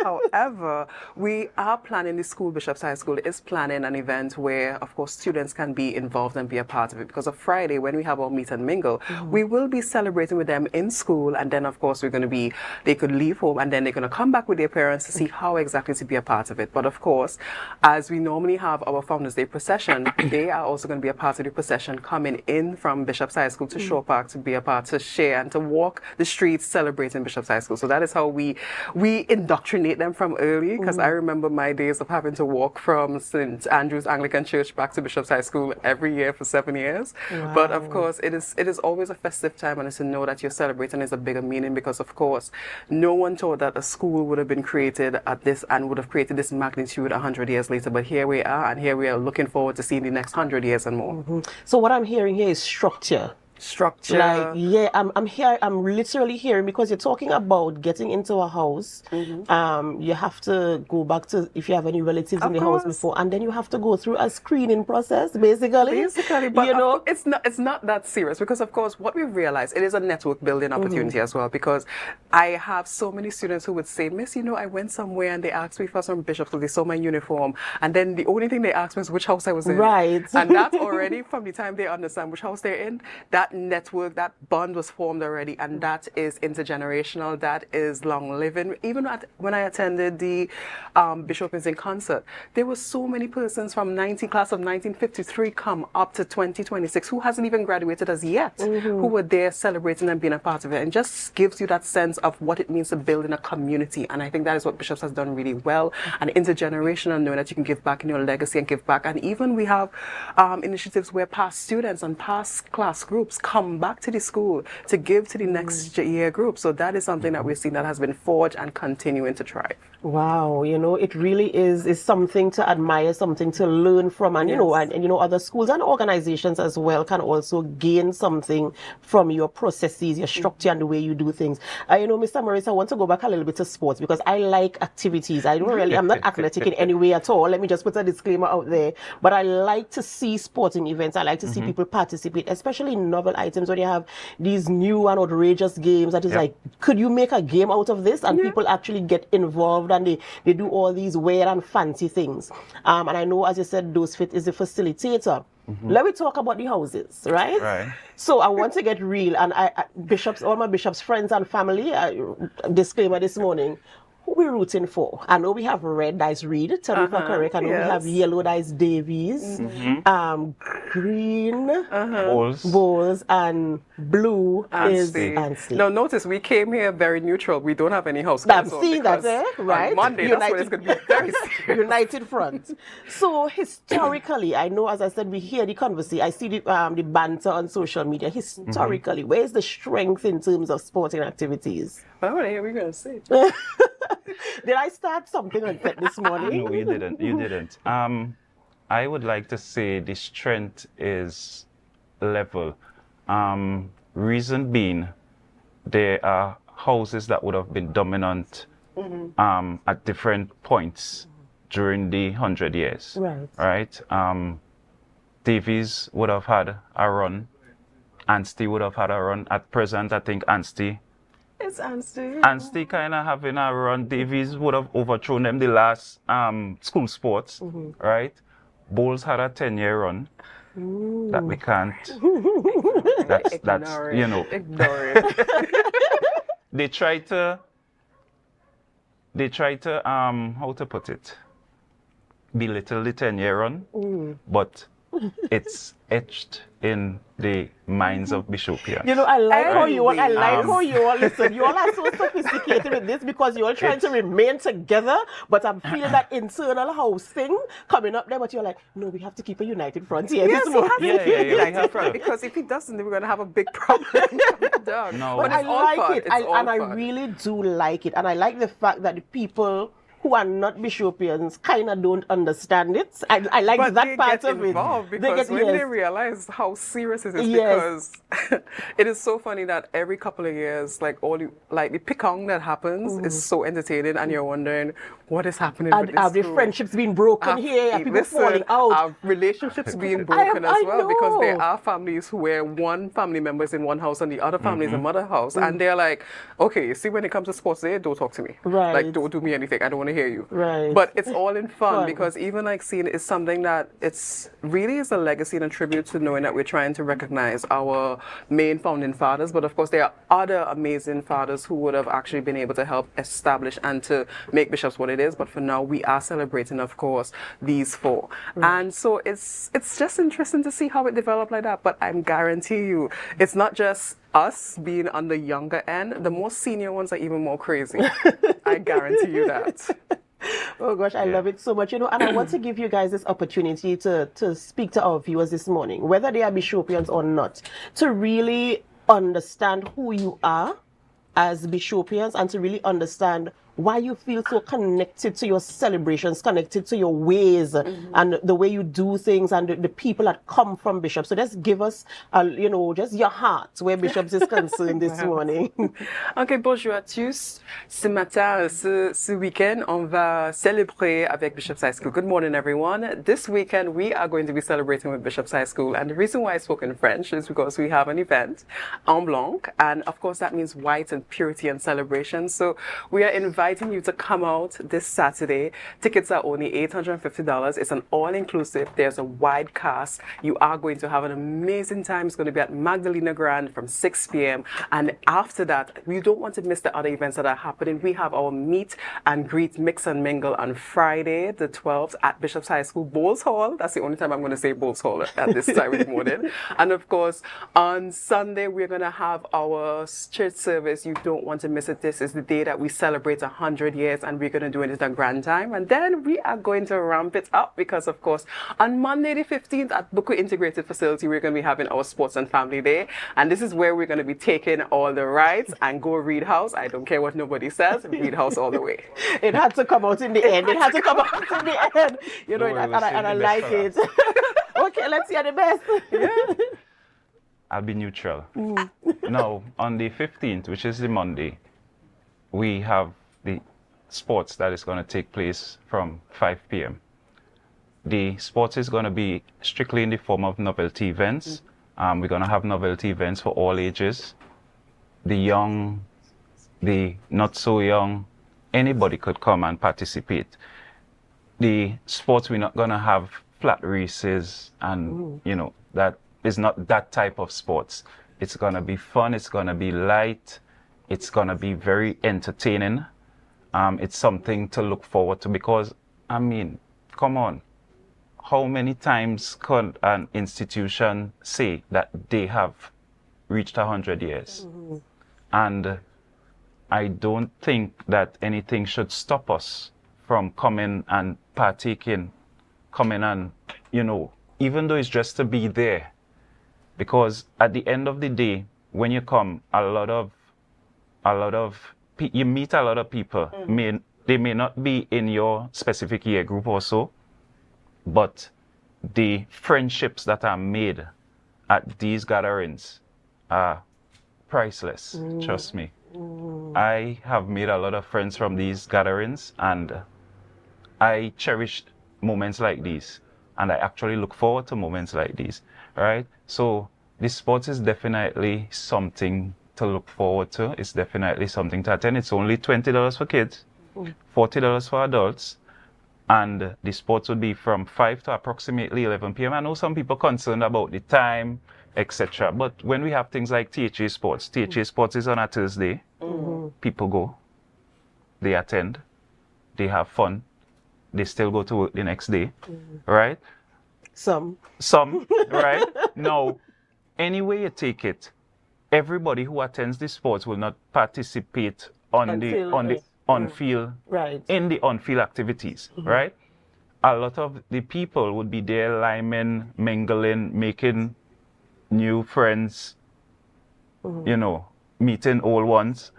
However, we are planning, the school, Bishop's High School is planning an event where, of course, students can be involved and be a part of it. Because of Friday, when we have our meet and mingle, we will be celebrating with them in school, and then of course they could leave home, and then they're going to come back with their parents to see how exactly to be a part of it. But of course, as we normally have our Founders Day procession, they are also going to be a part of the procession, coming in from Bishop's High School to Shore Park to be a part, to share and to walk the streets celebrating Bishop's High School. So that is how we indoctrinate them from early, because I remember my days of having to walk from St. Andrew's Anglican Church back to Bishop's High School every year for 7 years. Wow. But of course, it is always a festive time, and it's to know that you're celebrating is a bigger meaning, because of course, no one thought that a school would have been created at this and would have created this magnitude 100 years later. But here we are, and here we are looking forward to seeing the next 100 years and more. So what I'm hearing here is structure. I'm literally hearing, because you're talking about getting into a house, you have to go back to, if you have any relatives in the house before, and then you have to go through a screening process, basically, but it's not that serious, because of course what we've realized, it is a network building opportunity as well, because I have so many students who would say, Miss, I went somewhere and they asked me for some bishops, so they saw my uniform, and then the only thing they asked me was which house I was in. Right. And that's already, from the time they understand which house they're in, that network, that bond was formed already, and that is intergenerational, that is long living. Even when I attended the Bishop is in concert, there were so many persons from class of 1953 come up to 2026 who hasn't even graduated as yet, who were there celebrating and being a part of it, and just gives you that sense of what it means to build in a community. And I think that is what Bishops has done really well, and intergenerational, knowing that you can give back in your legacy and give back. And even we have initiatives where past students and past class groups come back to the school to give to the next year group. So that is something that we've seen that has been forged and continuing to thrive. Wow, it really is something to admire, something to learn from, and other schools and organizations as well can also gain something from your processes, your structure, and the way you do things. Mr. Morris, I want to go back a little bit to sports, because I like activities. I'm not athletic in any way at all. Let me just put a disclaimer out there. But I like to see sporting events. I like to see people participate, especially novel collectible items, when you have these new and outrageous games that is like, could you make a game out of this? And people actually get involved and they do all these weird and fancy things. And I know, as you said, Dose Fit is a facilitator. Let me talk about the houses, right? Right. So I want to get real, and bishops, all my bishops, friends and family, disclaimer this morning, who we rooting for? I know we have red, that is Reed, tell me if I'm correct. I know we have yellow, that is Davies, green, Bowles, and blue is Anstey. Now notice, we came here very neutral. We don't have any house I'm calls seeing that, right? On Monday, that's when it's going to be very serious. United Front. So historically, I know, as I said, we hear the conversation. I see the banter on social media. Historically, where is the strength in terms of sporting activities? I want to hear what you're going to say. Did I start something like that this morning? No, you didn't. You didn't. I would like to say the strength is level. Reason being, there are houses that would have been dominant at different points during the 100 years. Right. Davies would have had a run. Anstey would have had a run. At present, I think Anstey. It's Anstey. Anstey kind of having a run. Davies would have overthrown them the last school sports, right? Bowles had a 10-year run that we can't. That's you know. Ignore it. They try to how to put it, belittle the 10-year run, but it's etched in the minds of Bishopians. You know, I like how you all, listen, you all are so sophisticated with this because you're all trying to remain together, but I'm feeling that internal house thing coming up there, but you're like, no, we have to keep a united front here. Yes, Yeah. because if he doesn't, then we're going to have a big problem. No, but I like it, and I really do like it, and I like the fact that the people who are not Bishopians kind of don't understand it. I like but that part of it. Because when they realize how serious it is, because it is so funny that every couple of years, like the pickong that happens is so entertaining, and you're wondering what is happening. Have the friendships been broken here? Are people falling out? Are relationships being broken as well? Because there are families where one family member is in one house and the other family is in another house, and they're like, okay, see, when it comes to sports day, don't talk to me. Right. Like, don't do me anything. I don't want to hear you. Right. But it's all in fun because even like seeing it is something that it's really is a legacy and a tribute to knowing that we're trying to recognize our main founding fathers. But of course, there are other amazing fathers who would have actually been able to help establish and to make Bishops what it is. But for now, we are celebrating, of course, these four. And so it's just interesting to see how it developed like that. But I guarantee you, it's not just us being on the younger end. The more senior ones are even more crazy. I guarantee you that. Oh gosh, I love it so much, you know, and I want to give you guys this opportunity to speak to our viewers this morning, whether they are Bishopians or not, to really understand who you are as Bishopians and to really understand why you feel so connected to your celebrations, connected to your ways and the way you do things and the people that come from Bishops. So just give us, you know, just your heart where Bishops is concerned this morning. Ok, bonjour à tous. Ce matin, ce week-end, on va célébrer avec Bishops High School. Good morning, everyone. This weekend, we are going to be celebrating with Bishops High School. And the reason why I spoke in French is because we have an event, en blanc. And of course, that means white and purity and celebration. So we are inviting you to come out this Saturday. Tickets are only $850. It's an all-inclusive. There's a wide cast. You are going to have an amazing time. It's going to be at Magdalena Grand from 6 p.m. And after that, you don't want to miss the other events that are happening. We have our meet and greet, mix and mingle on Friday, the 12th at Bishops High School, Bowles Hall. That's the only time I'm going to say Bowles Hall at this time in the morning. And of course, on Sunday, we're going to have our church service. You don't want to miss it. This is the day that we celebrate 100 years, and we're going to do it at a grand time. And then we are going to ramp it up because, of course, on Monday the 15th at Buku Integrated Facility, we're going to be having our Sports and Family Day. And this is where we're going to be taking all the rides and go Reed House. I don't care what nobody says, Reed House all the way. It had to come out in the end. It had to come out in the end. You know, and I like it. Okay, let's hear the best. I'll be neutral. Now, on the 15th, which is the Monday, we have the sports that is going to take place from 5 p.m. The sports is going to be strictly in the form of novelty events, We're going to have novelty events for all ages. The young, the not so young, anybody could come and participate. The sports, we're not going to have flat races and, you know, that is not that type of sports. It's going to be fun. It's going to be light. It's going to be very entertaining. It's something to look forward to because, I mean, come on. How many times could an institution say that they have reached 100 years? And I don't think that anything should stop us from coming and partaking, coming and, you know, even though it's just to be there. Because at the end of the day, when you come, you meet a lot of people. They may not be in your specific year group or so, but the friendships that are made at these gatherings are priceless, trust me. I have made a lot of friends from these gatherings, and I cherish moments like these, and I actually look forward to moments like these, right? So this sport is definitely something to look forward to. It's definitely something to attend. It's only $20 for kids, $40 for adults, and the sports would be from 5 to approximately 11 p.m. I know some people are concerned about the time, etc. But when we have things like THA Sports is on a Thursday. People go, they attend, they have fun, they still go to work the next day, right? Some, right? Now, any way you take it, everybody who attends the sports will not participate in the on-field activities, right? A lot of the people would be there, liming, mingling, making new friends, you know, meeting old ones,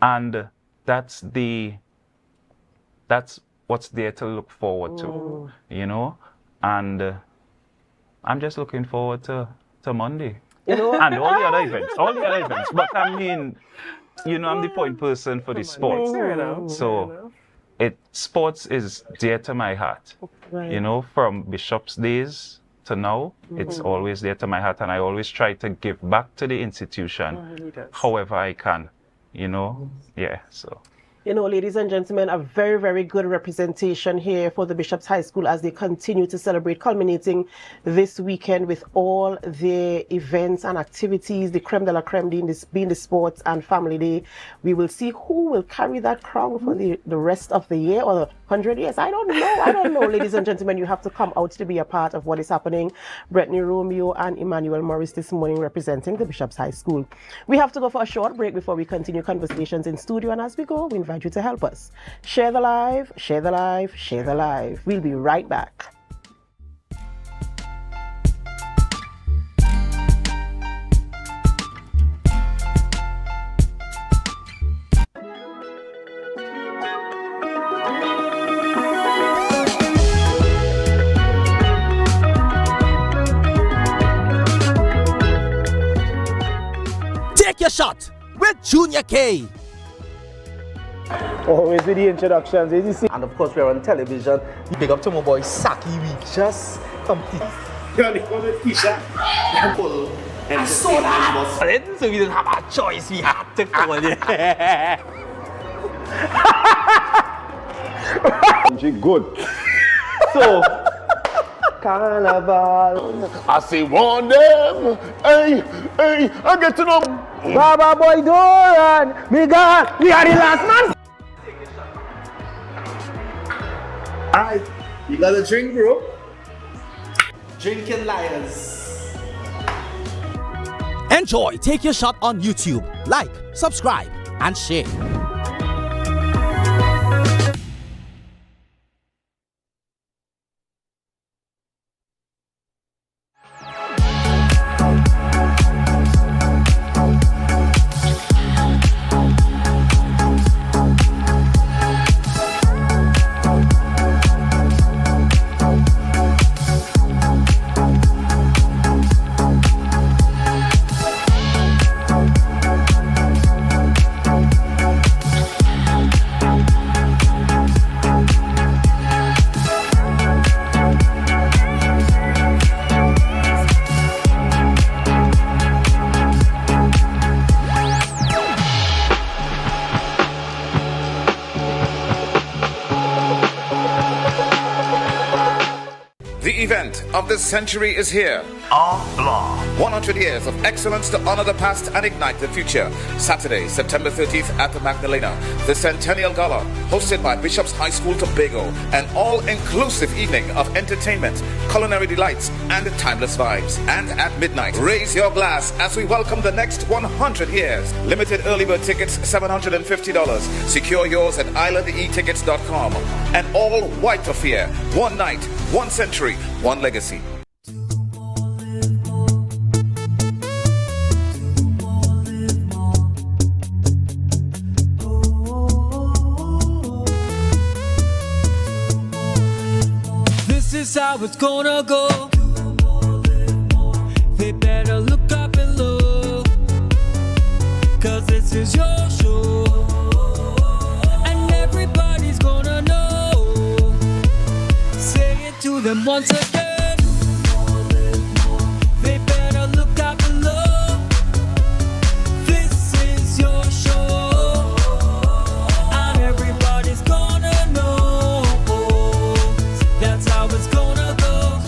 and that's what's there to look forward to, you know, and I'm just looking forward to Monday, you know, and all the other events. But I mean, you know, I'm the point person for the sports, so sports is dear to my heart, you know, from Bishop's days to now. It's always there to my heart, and I always try to give back to the institution however I can, you know. So you know, ladies and gentlemen, a very, very good representation here for the Bishop's High School as they continue to celebrate, culminating this weekend with all the events and activities, the creme de la creme being the sports and family day. We will see who will carry that crown for the rest of the year or the 100 years. I don't know, ladies and gentlemen. You have to come out to be a part of what is happening. Brittany Romeo and Emmanuel Morris this morning representing the Bishop's High School. We have to go for a short break before we continue conversations in studio, and as we go, we invite you to help us. Share the live, share the live, share the live. We'll be right back. Take your shot with Junior K. Always with the introductions, as you see. And of course, we're on television. Big up to my boy Saki. We just complete. I saw that. So we didn't have a choice. We had to call it. Good. So, Carnival. I say, warn them. Hey, I get to know. Baba boy, don't run. We are the last man. Alright, you got a drink, bro? Drinking Liars. Enjoy Take Your Shot on YouTube. Like, subscribe, and share. The event of the century is here. AMPLIA. 100 years of excellence to honor the past and ignite the future. Saturday, September 30th at the Magdalena. The Centennial Gala, hosted by Bishop's High School Tobago. An all-inclusive evening of entertainment, culinary delights, and timeless vibes. And at midnight, raise your glass as we welcome the next 100 years. Limited early bird tickets, $750. Secure yours at islandetickets.com. An all-white affair. One night, one century, one legacy. This is how it's gonna go. They better look up below, 'cause this is your show, and everybody's gonna know. Say it to them once again. They better look up below. This is your show, and everybody's gonna know. That's how it's gonna go.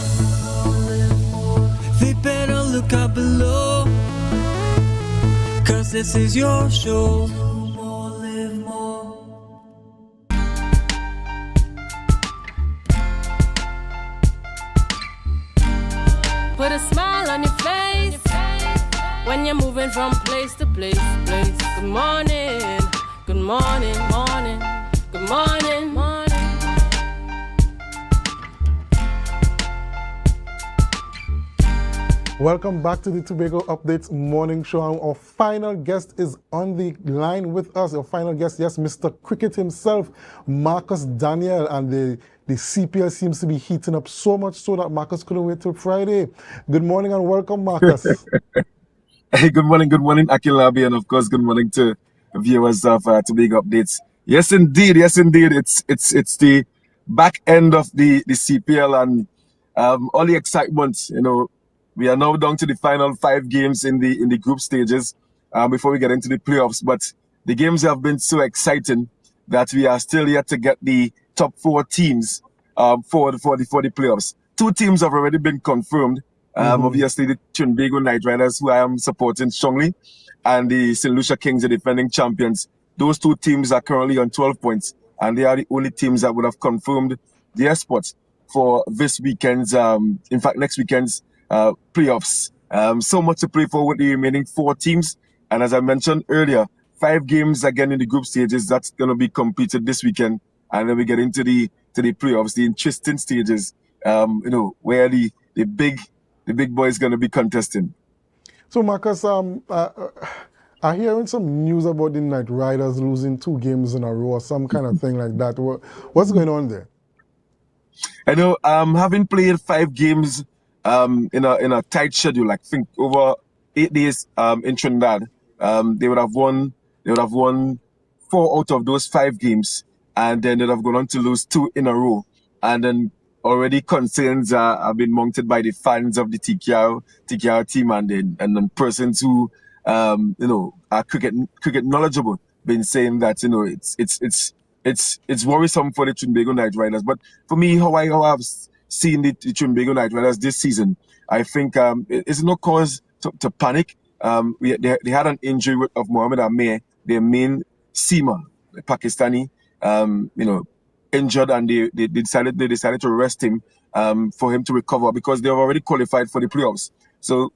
They better look up below, 'cause this is your show. Put a smile on your face when you're moving from place to place. Good morning, good morning, morning, good morning, morning. Welcome back to the Tobago Updates Morning Show. Our final guest is on the line with us. Our final guest, yes, Mr. Cricket himself, Marcus Daniel. And the CPL seems to be heating up so much so that Marcus couldn't wait till Friday. Good morning and welcome, Marcus. Hey, good morning, Akilabi, and of course, good morning to viewers of Tobago Updates. Yes, indeed. It's the back end of the CPL and all the excitement, you know. We are now down to the final 5 games in the group stages before we get into the playoffs. But the games have been so exciting that we are still yet to get the top 4 teams for the playoffs. 2 teams have already been confirmed. Obviously, the Tobago Knight Riders, who I am supporting strongly, and the St. Lucia Kings, the defending champions. Those 2 teams are currently on 12 points, and they are the only teams that would have confirmed their spots for this weekend's, in fact, next weekend's playoffs. So much to play for with the remaining 4 teams. And as I mentioned earlier, 5 games again in the group stages. That's going to be completed this weekend. And then we get into the playoffs, the interesting stages, where the big boy is going to be contesting. So, Marcus, I'm hearing some news about the Knight Riders losing 2 games in a row or some kind of thing like that. What's going on there? I know, having played 5 games in a tight schedule, I think over 8 days in Trinidad, they would have won 4 out of those 5 games, and then they'd have gone on to lose 2 in a row. And then already concerns have been mounted by the fans of the TKR team and then persons who are cricket knowledgeable, been saying that it's worrisome for the Tobago Knight Riders. But for me, how I've seen the Tobago Knight Riders this season, I think it's no cause to panic. They had an injury of Mohamed Amir, their main seamer, the Pakistani, injured, and they decided to rest him for him to recover because they have already qualified for the playoffs. So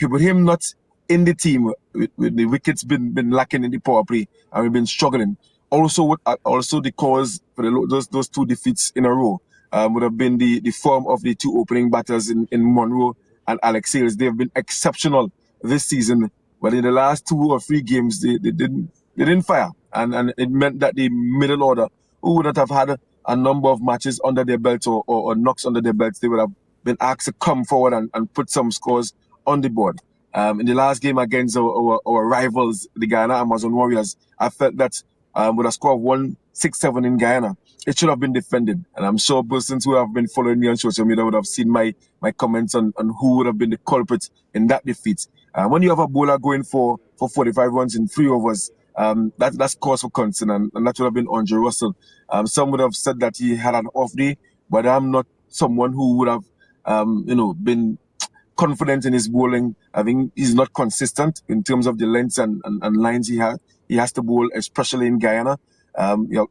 with him not in the team, with the wickets been lacking in the power play, and we've been struggling. Also the cause for those 2 defeats in a row would have been the form of the 2 opening batters in Monroe and Alex Sales. They have been exceptional this season, but in the last 2 or 3 games they didn't fire, and it meant that the middle order, who would not have had a number of matches under their belt or knocks under their belts, they would have been asked to come forward and put some scores on the board. In the last game against our rivals, the Guyana Amazon Warriors, I felt that with a score of 167 in Guyana, it should have been defended. And I'm sure persons who have been following me on social media would have seen my comments on who would have been the culprit in that defeat. When you have a bowler going for 45 runs in 3 overs, that's cause for concern, and that would have been Andre Russell. Some would have said that he had an off day, but I'm not someone who would have been confident in his bowling. I think he's not consistent in terms of the lengths and lines he has. He has to bowl, especially in Guyana.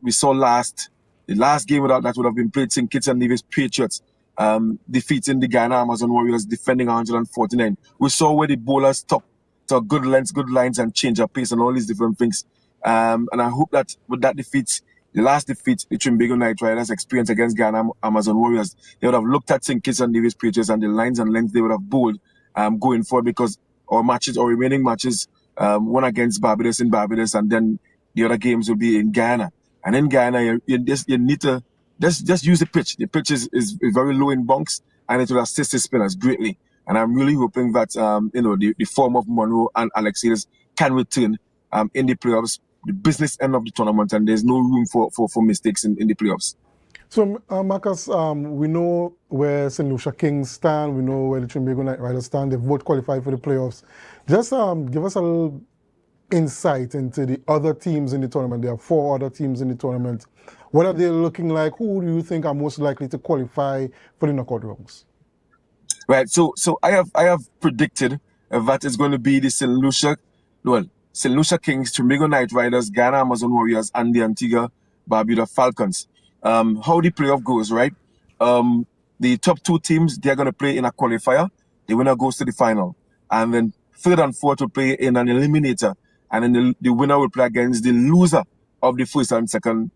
We saw the last game that would have been played, St. Kitts and Nevis Patriots, defeating the Guyana Amazon Warriors, defending 149. We saw where the bowlers took good lengths, good lines, and change of pace and all these different things. And I hope that with that defeat, the last defeat the Tobago Knight Riders experienced against Guyana Amazon Warriors, they would have looked at St. Kitts and Nevis Patriots and the lines and lengths they would have bowled going forward, because our remaining matches, one against Barbados in Barbados, and then the other games will be in Guyana. And in Guyana, you need to just use the pitch. The pitch is very low in bunks, and it will assist the spinners greatly. And I'm really hoping that the form of Monroe and Alexis can return in the playoffs, the business end of the tournament, and there's no room for mistakes in the playoffs. So, Marcus, we know where St. Lucia Kings stand. We know where the Tobago Knight Riders stand. They've both qualified for the playoffs. Just give us a little insight into the other teams in the tournament. There are 4 other teams in the tournament. What are they looking like? Who do you think are most likely to qualify for the knockout rounds? Right. So I have predicted that it's going to be the St. Lucia Kings, Tobago Knight Riders, Guyana Amazon Warriors, and the Antigua Barbuda Falcons. How the playoff goes, right? The top 2 teams, they're going to play in a qualifier. The winner goes to the final. And then 3rd and 4th will play in an eliminator. And then the winner will play against the loser of the first and second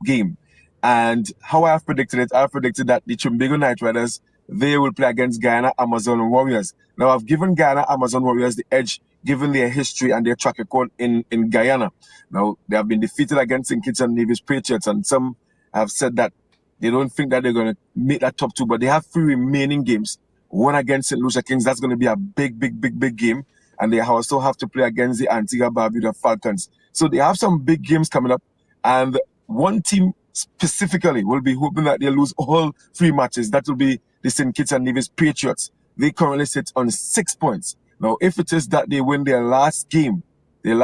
game. And how I have predicted it, I have predicted that the Tobago Knight Riders, they will play against Guyana Amazon Warriors. Now, I've given Guyana Amazon Warriors the edge, given their history and their track record in Guyana. Now, they have been defeated against St. Kitts and Nevis Patriots, and some have said that they don't think that they're going to make that top 2, but they have 3 remaining games. One against St. Lucia Kings, that's going to be a big game. And they also have to play against the Antigua Barbuda Falcons. So they have some big games coming up, and one team specifically will be hoping that they lose all 3 matches. That will be the St. Kitts and Nevis Patriots. They currently sit on 6 points. Now, if it is that they win their last game, they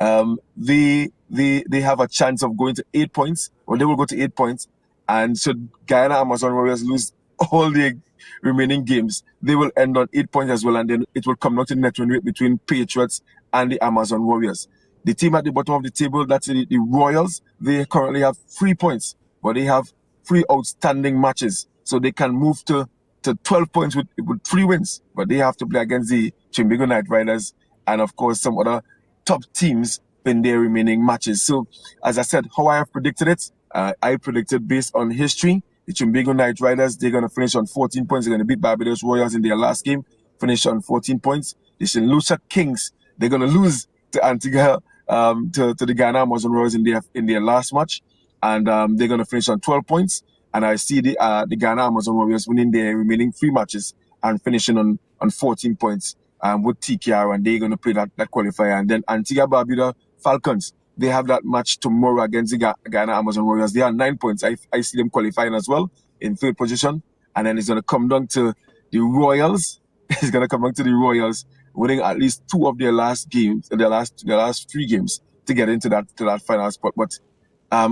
have a chance of going to 8 points, or they will go to 8 points. And should Guyana Amazon Warriors lose all the remaining games, they will end on 8 points as well, and then it will come out in net win rate between Patriots and the Amazon Warriors. The team at the bottom of the table, that's the Royals, they currently have 3 points, but they have 3 outstanding matches, so they can move to 12 points with 3 wins, but they have to play against the Tobago Knight Riders and, of course, some other top teams in their remaining matches. So, as I said, how I have predicted it, I predicted based on history. The Tobago Knight Riders, they're going to finish on 14 points. They're going to beat Barbados Royals in their last game, finish on 14 points. The St. Lucia Kings, they're going to lose to Antigua, to the Guyana Amazon Royals in their last match, and they're going to finish on 12 points. And I see the Guyana Amazon Warriors winning their remaining 3 matches and finishing on 14 points with TKR, and they're going to play that qualifier. And then Antigua Barbuda Falcons, they have that match tomorrow against the Guyana Amazon Warriors. They are 9 points. I see them qualifying as well in 3rd position. And then it's going to come down to the Royals. It's going to come down to the Royals winning at least 2 of their last games, their last 3 games to get into that final spot. But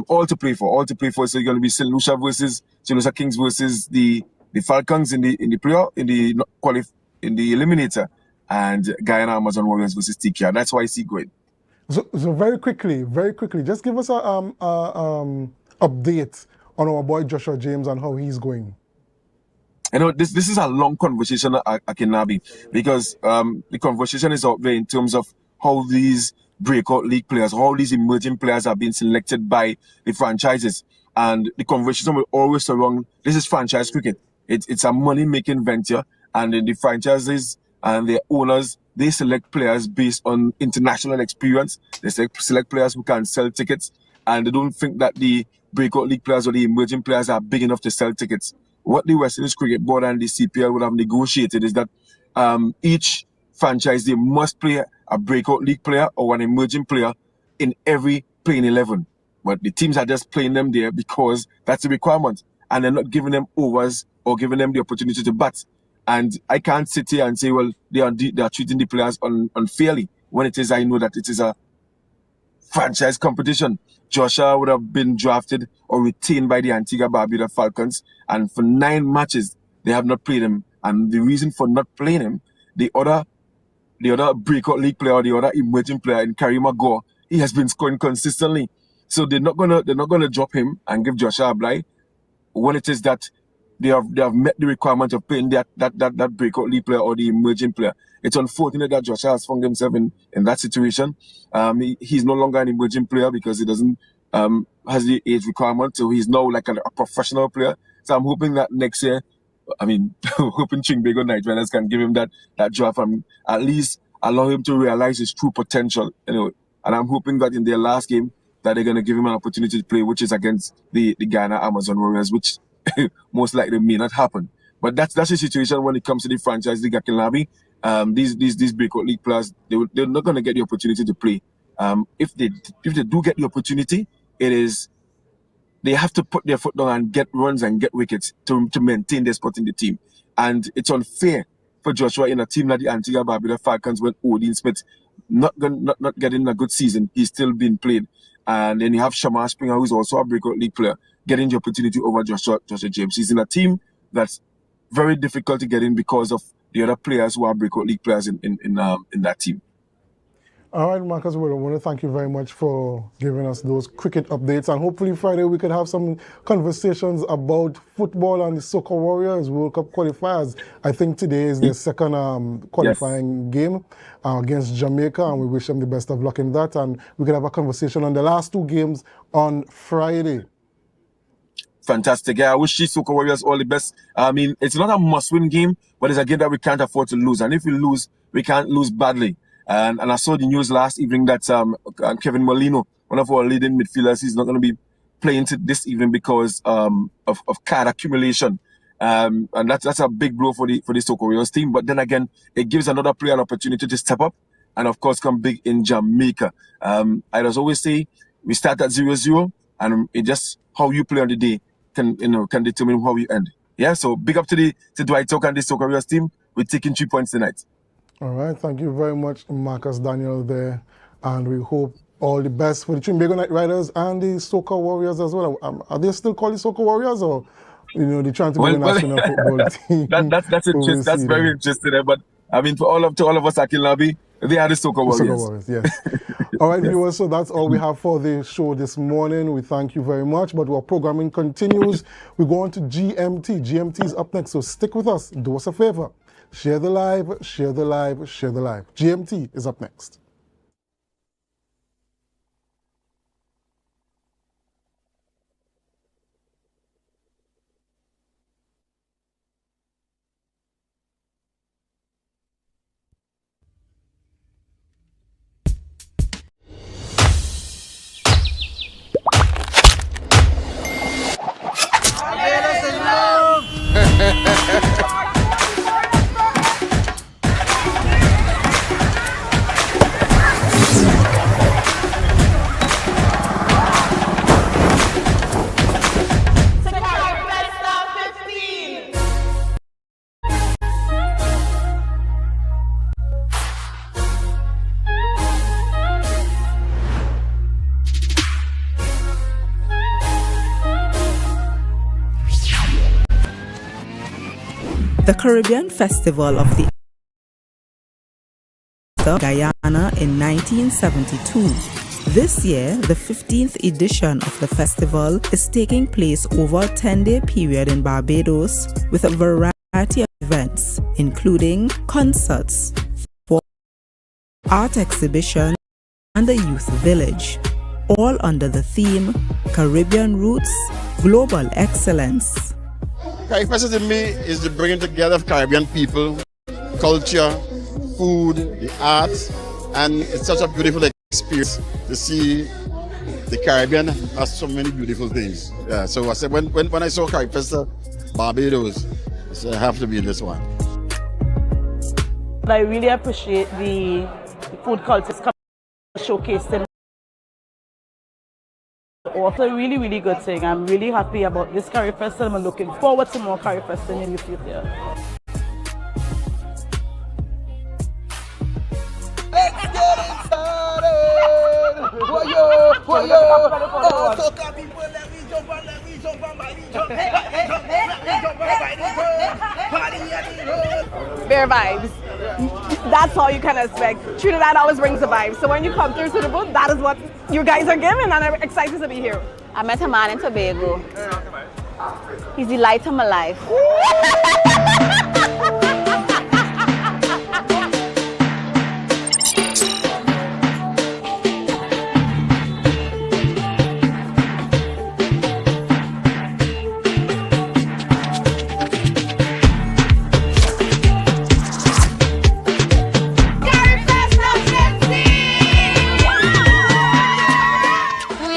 all to play for. So you're going to be St. Lucia Kings versus the Falcons in the eliminator, and Guyana Amazon Warriors versus TKR. That's why I see going. So very quickly, just give us a update on our boy Joshua James and how he's going. This is a long conversation, Akinabi, because the conversation is out there in terms of how these breakout league players, how these emerging players are being selected by the franchises. And the conversation will always surround, this is franchise cricket. It's a money-making venture, and the franchises and their owners, they select players based on international experience. They select players who can sell tickets, and they don't think that the breakout league players or the emerging players are big enough to sell tickets. What the West Indies Cricket Board and the CPL would have negotiated is that each franchise, they must play a breakout league player or an emerging player in every playing 11. But the teams are just playing them there because that's the requirement, and they're not giving them overs or giving them the opportunity to bat. And I can't sit here and say, well, they are treating the players unfairly, when it is, I know that it is a franchise competition. Joshua would have been drafted or retained by the Antigua Barbuda Falcons, and for 9 matches they have not played him. And the reason for not playing him, the other breakout league player, the other emerging player in Karim Agor, he has been scoring consistently. So they're not gonna drop him and give Joshua Ablai when it is that they have met the requirement of playing that breakout league player or the emerging player. It's unfortunate that Joshua has found himself in that situation. He's no longer an emerging player because he doesn't has the age requirement, so he's now like a professional player. So I'm hoping that next year, hoping Tobago Night Riders can give him that draft and at least allow him to realize his true potential. And I'm hoping that in their last game that they're going to give him an opportunity to play, which is against the Ghana Amazon Warriors, which most likely may not happen. But that's the situation when it comes to the franchise league at Kilnabi. These breakout league players, they're not going to get the opportunity to play. If they do get the opportunity, they have to put their foot down and get runs and get wickets to maintain their spot in the team. And it's unfair for Joshua in a team like the Antigua Barbuda Falcons when Odin Smith not getting a good season. He's still being played. And then you have Shamar Springer, who's also a breakout league player, getting the opportunity over Joshua James. He's in a team that's very difficult to get in because of the other players who are breakout league players in that team. All right, Marcus, we want to thank you very much for giving us those cricket updates. And hopefully Friday we could have some conversations about football and the Soca Warriors World Cup qualifiers. I think today is their second qualifying game against Jamaica, and we wish them the best of luck in that. And we could have a conversation on the last 2 games on Friday. Fantastic. Yeah, I wish the Soca Warriors all the best. I mean, it's not a must-win game, but it's a game that we can't afford to lose. And if we lose, we can't lose badly. And I saw the news last evening that Kevin Molino, one of our leading midfielders, he's not going to be playing this evening because of card accumulation. And that's a big blow for the Soca Warriors team. But then again, it gives another player an opportunity to step up and, of course, come big in Jamaica. I just always say we start at 0-0, and it just how you play on the day can determine how we end. Yeah, so big up to Dwight Talk and the Soca Warriors team. We're taking 3 points tonight. All right, thank you very much, Marcus Daniel there, and we hope all the best for the Tobago Night Riders and the Soca Warriors as well. Are they still called the Soca Warriors, or they're trying to be a national football team? That's very interesting. But I mean, to all of us at Kilnabi, they are the Soca Warriors. Soca Warriors, yes. All right, viewers, so that's all we have for the show this morning. We thank you very much, but our programming continues. We go on to GMT. GMT is up next, so stick with us. Do us a favor. Share the live, share the live, share the live. GMT is up next. The Caribbean Festival of the Guyana in 1972. This year, the 15th edition of the festival is taking place over a 10-day period in Barbados with a variety of events, including concerts, art exhibitions, and a youth village, all under the theme Caribbean Roots, Global Excellence. Caribbean Festival to me is the bringing together of Caribbean people, culture, food, the arts, and it's such a beautiful experience to see the Caribbean has so many beautiful things. Yeah, so I said when I saw Caribbean Festival, Barbados, I said I have to be in this one. I really appreciate the food cultures showcased in. Also a really, really good thing. I'm really happy about this Curry Festival. I'm looking forward to more Curry Festival in the future. Let's get it started! yo, oh yo. Oh, soca people, let me jump and let me jump and let me jump. Bare vibes. That's all you can expect. Trinidad always brings the vibes. So when you come through to the booth, that is what you guys are giving, and I'm excited to be here. I met a man in Tobago. He's the light of my life.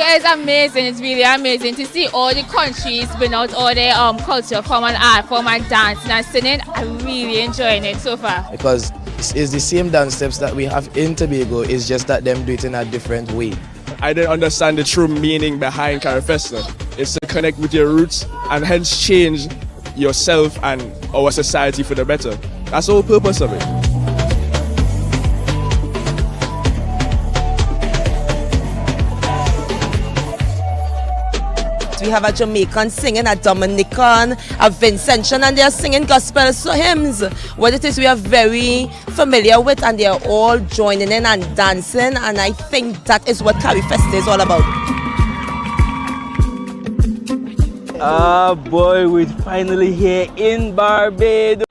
It's amazing. It's really amazing to see all the countries bring out all their culture from an art form and dancing and singing. I'm really enjoying it so far. Because it's the same dance steps that we have in Tobago, it's just that them do it in a different way. I didn't understand the true meaning behind Carifesta. It's to connect with your roots and hence change yourself and our society for the better. That's the whole purpose of it. We have a Jamaican singing, a Dominican, a Vincentian, and they are singing gospel hymns. What it is we are very familiar with, and they are all joining in and dancing, and I think that is what Carifesta is all about. Ah boy, we're finally here in Barbados.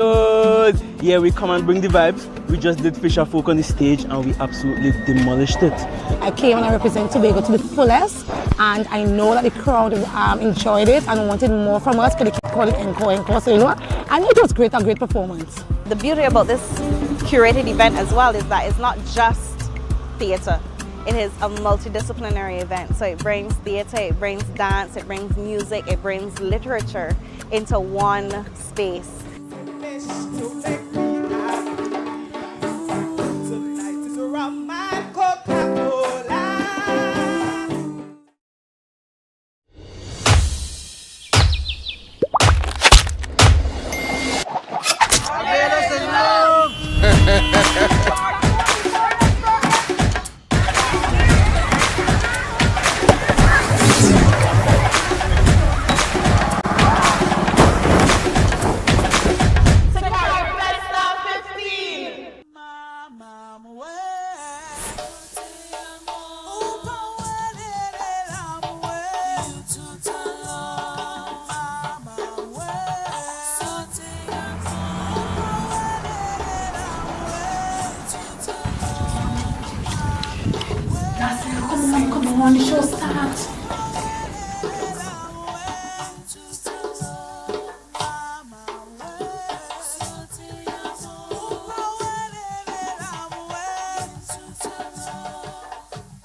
Yeah, we come and bring the vibes. We just did Fisher Folk on the stage and we absolutely demolished it. I came and I represent Tobago to the fullest, and I know that the crowd enjoyed it and wanted more from us, but they keep calling encore, so you know what? And it was great, a great performance. The beauty about this curated event as well is that it's not just theatre. It is a multidisciplinary event, so it brings theatre, it brings dance, it brings music, it brings literature into one space. Come on, the show starts.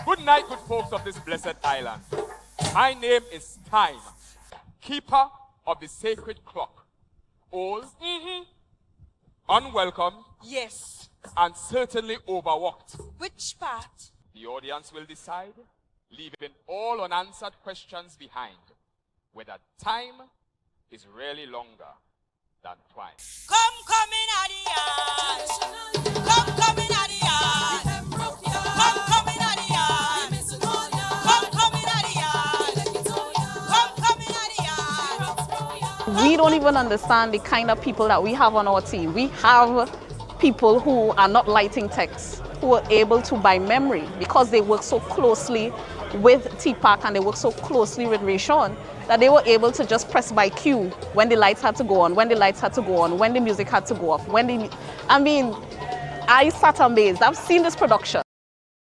Good night, good folks of this blessed island. My name is Time, keeper of the sacred clock. Old, unwelcome, yes, and certainly overworked. Which part? The audience will decide, leaving all unanswered questions behind, whether time is really longer than twine. Come in at the yard. Come in at the yard. Come in at the yard. Come in at the yard. Come in at the yard. We don't even understand the kind of people that we have on our team. We have people who are not lighting text, who are able to, by memory, because they work so closely with TPAC and they work so closely with Rayshon, that they were able to just press by cue when the lights had to go on, when the lights had to go on, when the music had to go off, I sat amazed. I've seen this production.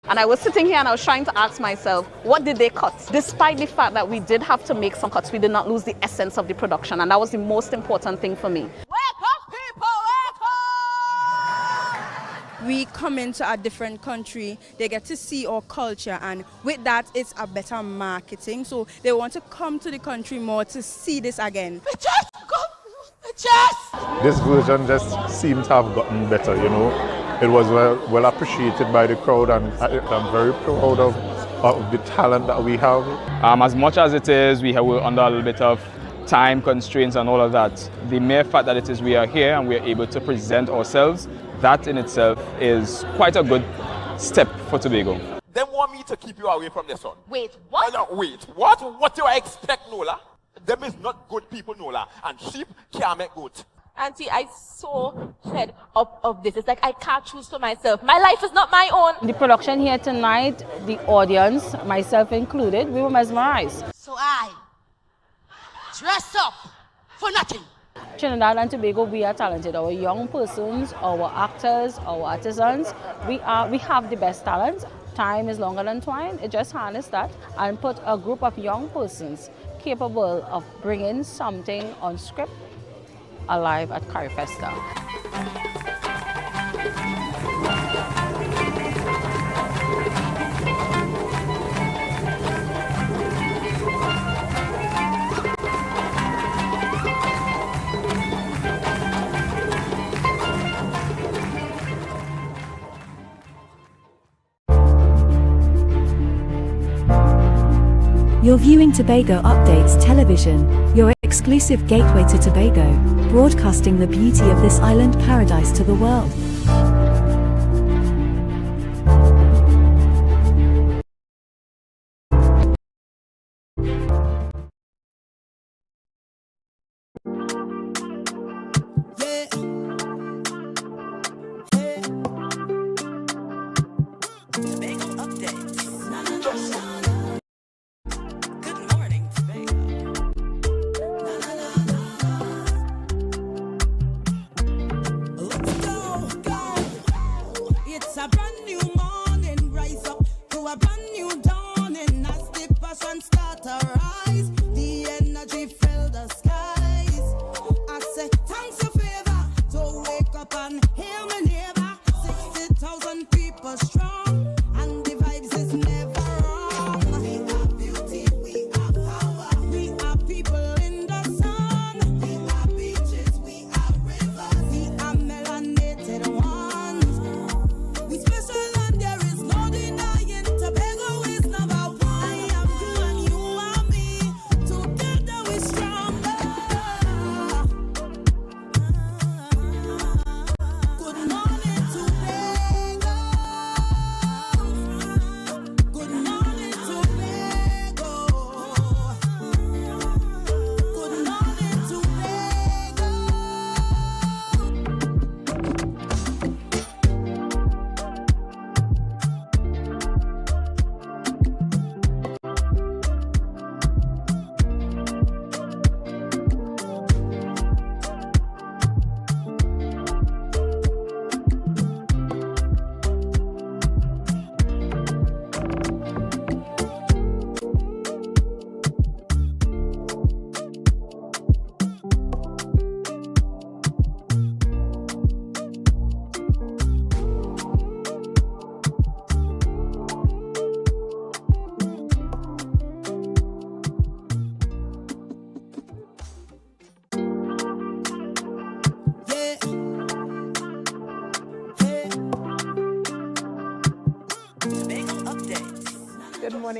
And I was sitting here and I was trying to ask myself, what did they cut? Despite the fact that we did have to make some cuts, we did not lose the essence of the production, and that was the most important thing for me. We come into a different country, they get to see our culture, and with that it's a better marketing, so they want to come to the country more to see this again. This version just seems to have gotten better, you know. It was well appreciated by the crowd, and I'm very proud of the talent that we have. As much as it is, we were under a little bit of time constraints and all of that, the mere fact that it is we are here and we are able to present ourselves, that in itself is quite a good step for Tobago. They want me to keep you away from the sun. Wait, what? No, wait, what? What do I expect, Nola? Them is not good people, Nola. And sheep can't make goat. Auntie, I so fed up of this. It's like I can't choose for myself. My life is not my own. The production here tonight, the audience, myself included, we were mesmerized. So I dress up for nothing. Trinidad and Tobago, we are talented. Our young persons, our actors, our artisans, we have the best talent. Time is longer than twine. It just harness that and put a group of young persons capable of bringing something on script alive at Carifesta. You're viewing Tobago Updates Television, your exclusive gateway to Tobago, broadcasting the beauty of this island paradise to the world.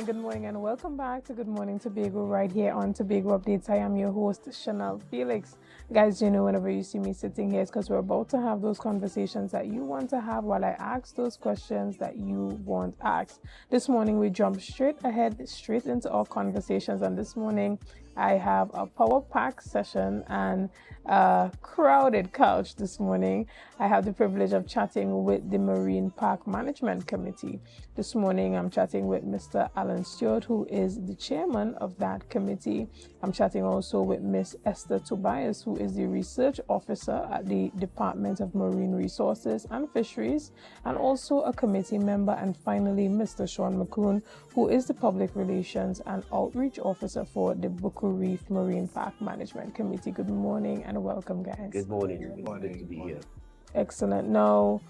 Good morning, and welcome back to Good Morning Tobago right here on Tobago Updates. I am your host, Chanel Felix. Guys, you know, whenever you see me sitting here, it's because we're about to have those conversations that you want to have while I ask those questions that you want asked. This morning, we jump straight into our conversations, and this morning, I have a power-packed session and a crowded couch this morning. I have the privilege of chatting with the Marine Park Management Committee. This morning, I'm chatting with Mr. Alan Stewart, who is the chairman of that committee. I'm chatting also with Miss Esther Tobias, who is the research officer at the Department of Marine Resources and Fisheries, and also a committee member. And finally, Mr. Sean McCoon, who is the public relations and outreach officer for the Bucko Reef Marine Park Management Committee. Good morning and welcome, guys. Good morning. It's good to be here. Excellent. Now,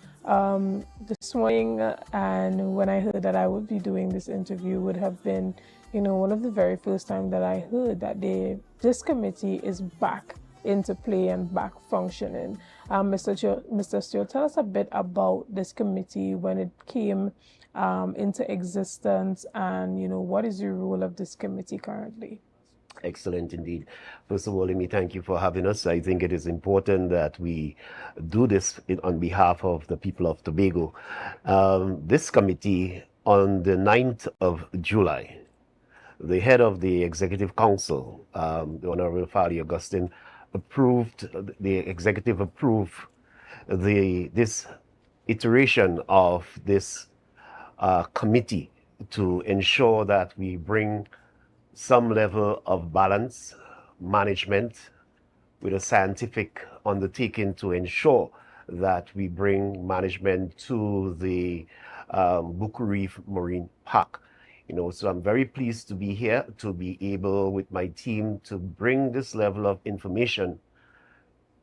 this morning, and when I heard that I would be doing this interview, would have been, you know, one of the very first time that I heard that this committee is back into play and back functioning. Mr. Stewart, tell us a bit about this committee, when it came into existence, and, you know, what is the role of this committee currently? Excellent indeed. First of all, let me thank you for having us. I think it is important that we do this on behalf of the people of Tobago. This committee On the 9th of July, the head of the Executive Council, the Honorable Fali Augustine, the executive approved this iteration of this committee to ensure that we bring some level of balance management with a scientific undertaking to ensure that we bring management to the Buku Reef Marine Park. So I'm very pleased to be here, to be able with my team to bring this level of information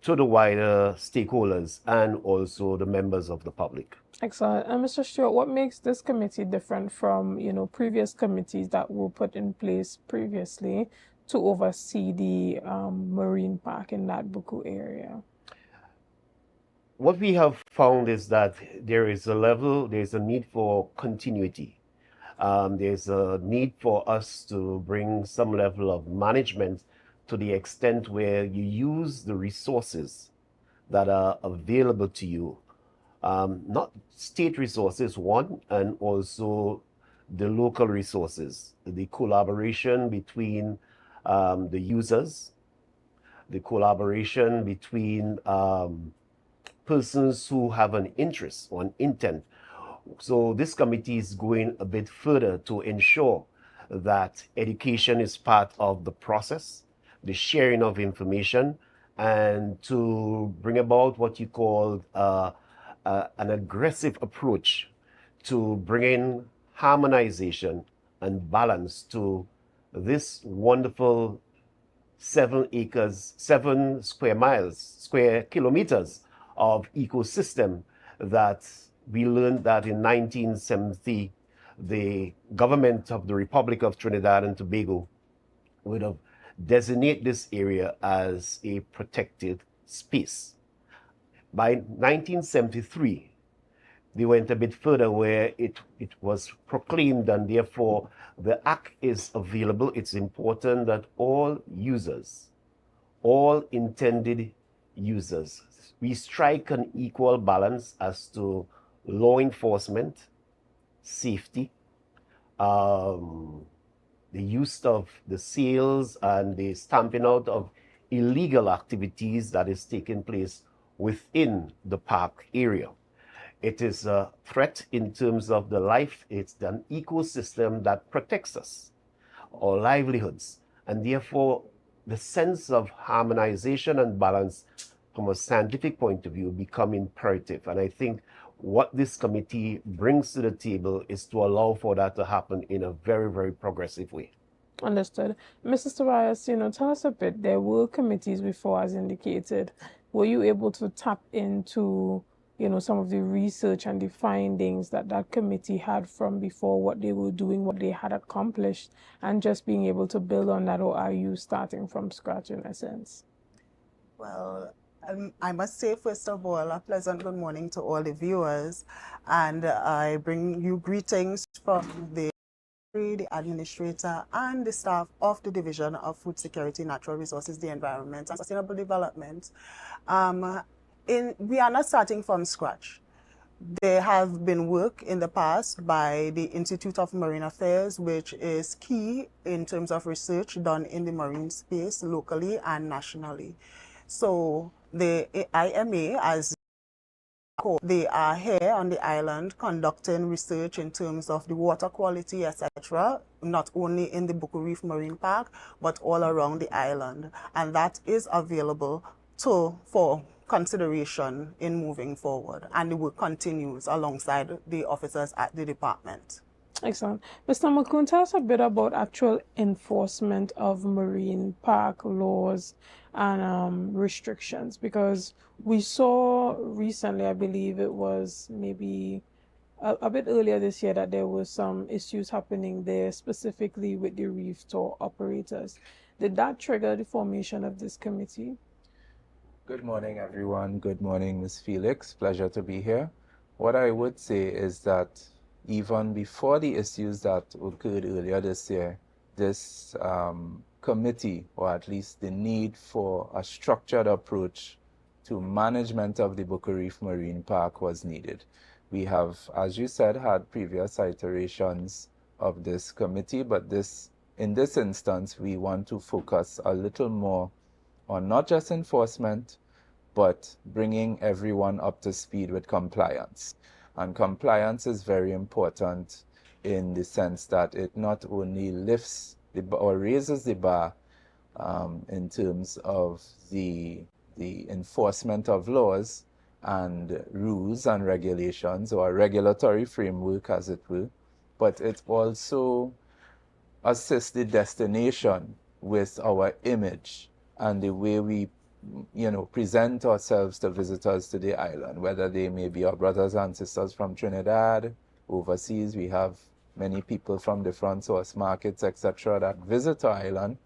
to the wider stakeholders and also the members of the public. Excellent. And Mr. Stewart, what makes this committee different from, previous committees that were put in place previously to oversee the marine park in that Buku area? What we have found is that there's a need for continuity. There's a need for us to bring some level of management to the extent where you use the resources that are available to you. Not state resources, one, and also the local resources, the collaboration between the users, the collaboration between persons who have an interest or an intent. So this committee is going a bit further to ensure that education is part of the process, the sharing of information, and to bring about what you call an aggressive approach to bringing harmonization and balance to this wonderful 7 square kilometers of ecosystem that we learned that in 1970, the government of the Republic of Trinidad and Tobago would have designated this area as a protected space. By 1973, they went a bit further where it was proclaimed, and therefore the act is available. It's important that all users, all intended users, we strike an equal balance as to law enforcement, safety, the use of the sales and the stamping out of illegal activities that is taking place within the park area. It is a threat in terms of the life. It's an ecosystem that protects us, our livelihoods, and therefore the sense of harmonization and balance from a scientific point of view become imperative. And I think what this committee brings to the table is to allow for that to happen in a very, very progressive way. Understood. Mrs. Tobias, tell us a bit. There were committees before, as indicated. Were you able to tap into, some of the research and the findings that committee had from before, what they were doing, what they had accomplished, and just being able to build on that, or are you starting from scratch in a sense? Well, I must say, first of all, a pleasant good morning to all the viewers, and I bring you greetings from the administrator and the staff of the Division of Food Security, Natural Resources, the Environment and Sustainable Development. We are not starting from scratch. There have been work in the past by the Institute of Marine Affairs, which is key in terms of research done in the marine space locally and nationally. So the IMA, as they are here on the island conducting research in terms of the water quality, etc., not only in the Buku Reef Marine Park, but all around the island. And that is available for consideration in moving forward. And the work continues alongside the officers at the department. Excellent. Mr. McCoon, tell us a bit about actual enforcement of marine park laws and restrictions, because we saw recently, I believe it was maybe a bit earlier this year, that there were some issues happening there, specifically with the reef tour operators. Did that trigger the formation of this committee? Good morning, everyone. Good morning, Ms. Felix. Pleasure to be here. What I would say is that even before the issues that occurred earlier this year, this committee, or at least the need for a structured approach to management of the Buku Reef Marine Park, was needed. We have, as you said, had previous iterations of this committee, but in this instance, we want to focus a little more on not just enforcement, but bringing everyone up to speed with compliance. And compliance is very important in the sense that it not only lifts or raises the bar in terms of the enforcement of laws and rules and regulations, or a regulatory framework as it will, but it also assists the destination with our image and the way we present ourselves to visitors to the island, whether they may be our brothers and sisters from Trinidad, overseas. We have many people from different source markets, etc., that visit our island.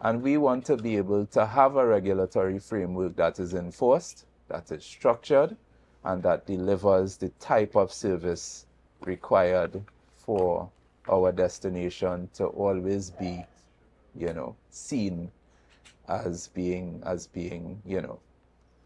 And we want to be able to have a regulatory framework that is enforced, that is structured, and that delivers the type of service required for our destination to always be, seen as being,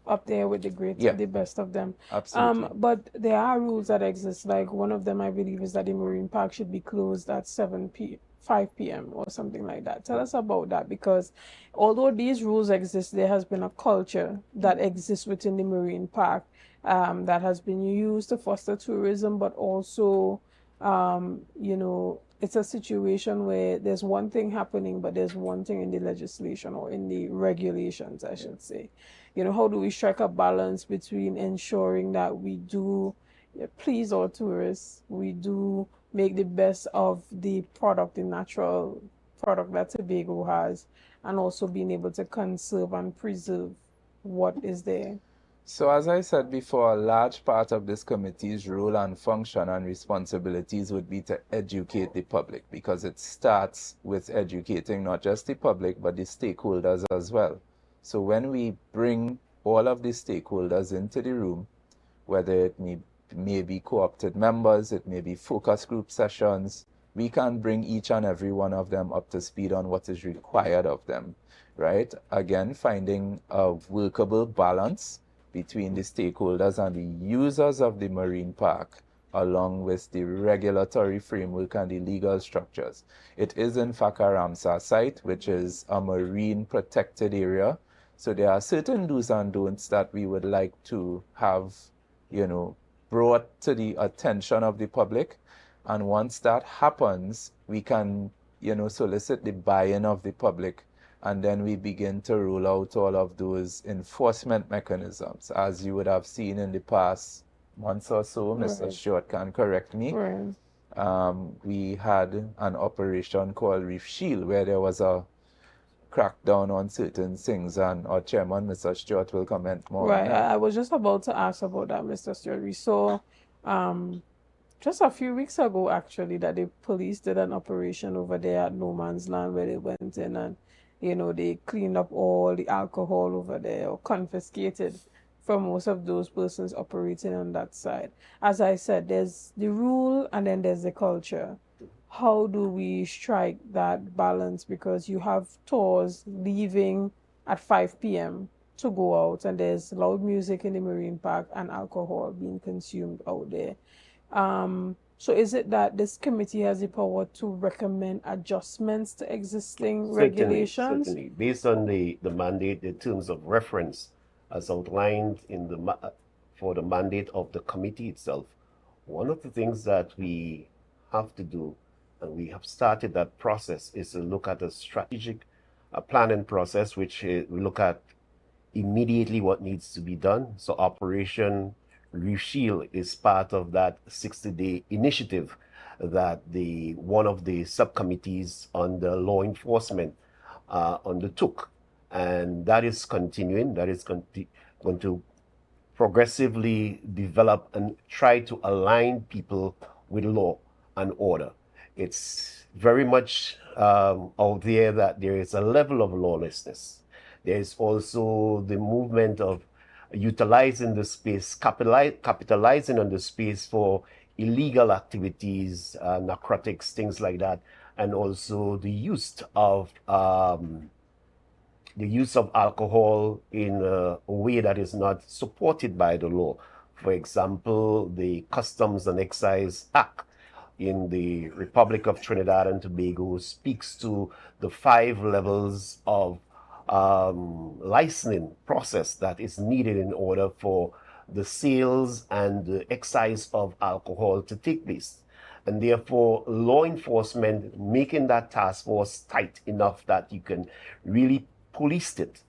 up there with the best of them. Absolutely. But there are rules that exist. Like one of them, I believe, is that the marine park should be closed at 5 p.m. or something like that. Tell us about that, because although these rules exist, there has been a culture that exists within the marine park that has been used to foster tourism, but also, it's a situation where there's one thing happening, but there's one thing in the legislation or in the regulations, I should say. How do we strike a balance between ensuring that we do please our tourists, we do make the best of the product, the natural product that Tobago has, and also being able to conserve and preserve what is there? So as I said before, a large part of this committee's role and function and responsibilities would be to educate the public, because it starts with educating not just the public, but the stakeholders as well. So when we bring all of the stakeholders into the room, whether it may be co-opted members, it may be focus group sessions, we can bring each and every one of them up to speed on what is required of them, right? Again, finding a workable balance between the stakeholders and the users of the marine park, along with the regulatory framework and the legal structures. It is in fact a Ramsar site, which is a marine protected area. So there are certain do's and don'ts that we would like to have, brought to the attention of the public. And once that happens, we can, solicit the buy-in of the public. And then we begin to roll out all of those enforcement mechanisms. As you would have seen in the past months or so, Mr. Stewart can correct me. We had an operation called Reef Shield, where there was a crackdown on certain things, and our chairman, Mr. Stewart, will comment more. Right, I was just about to ask about that, Mr. Stewart. We saw just a few weeks ago, actually, that the police did an operation over there at No Man's Land, where they went in and they cleaned up all the alcohol over there, or confiscated from most of those persons operating on that side. As I said, there's the rule and then there's the culture. How do we strike that balance? Because you have tours leaving at 5 p.m. to go out, and there's loud music in the marine park and alcohol being consumed out there. So is it that this committee has the power to recommend adjustments to existing regulations? Certainly. Based on the mandate, the terms of reference as outlined in for the mandate of the committee itself, one of the things that we have to do, and we have started that process, is to look at a strategic planning process, which we look at immediately what needs to be done. So Operation Reef Shield is part of that 60-day initiative that one of the subcommittees on the law enforcement undertook. And that is continuing. That is going to progressively develop and try to align people with law and order. It's very much out there that there is a level of lawlessness. There is also the movement of utilizing the space, capitalizing on the space for illegal activities, narcotics, things like that, and also the use of alcohol in a way that is not supported by the law. For example, the Customs and Excise Act in the Republic of Trinidad and Tobago speaks to the 5 levels of licensing process that is needed in order for the sales and the excise of alcohol to take place. And therefore, law enforcement making that task force tight enough that you can really police it,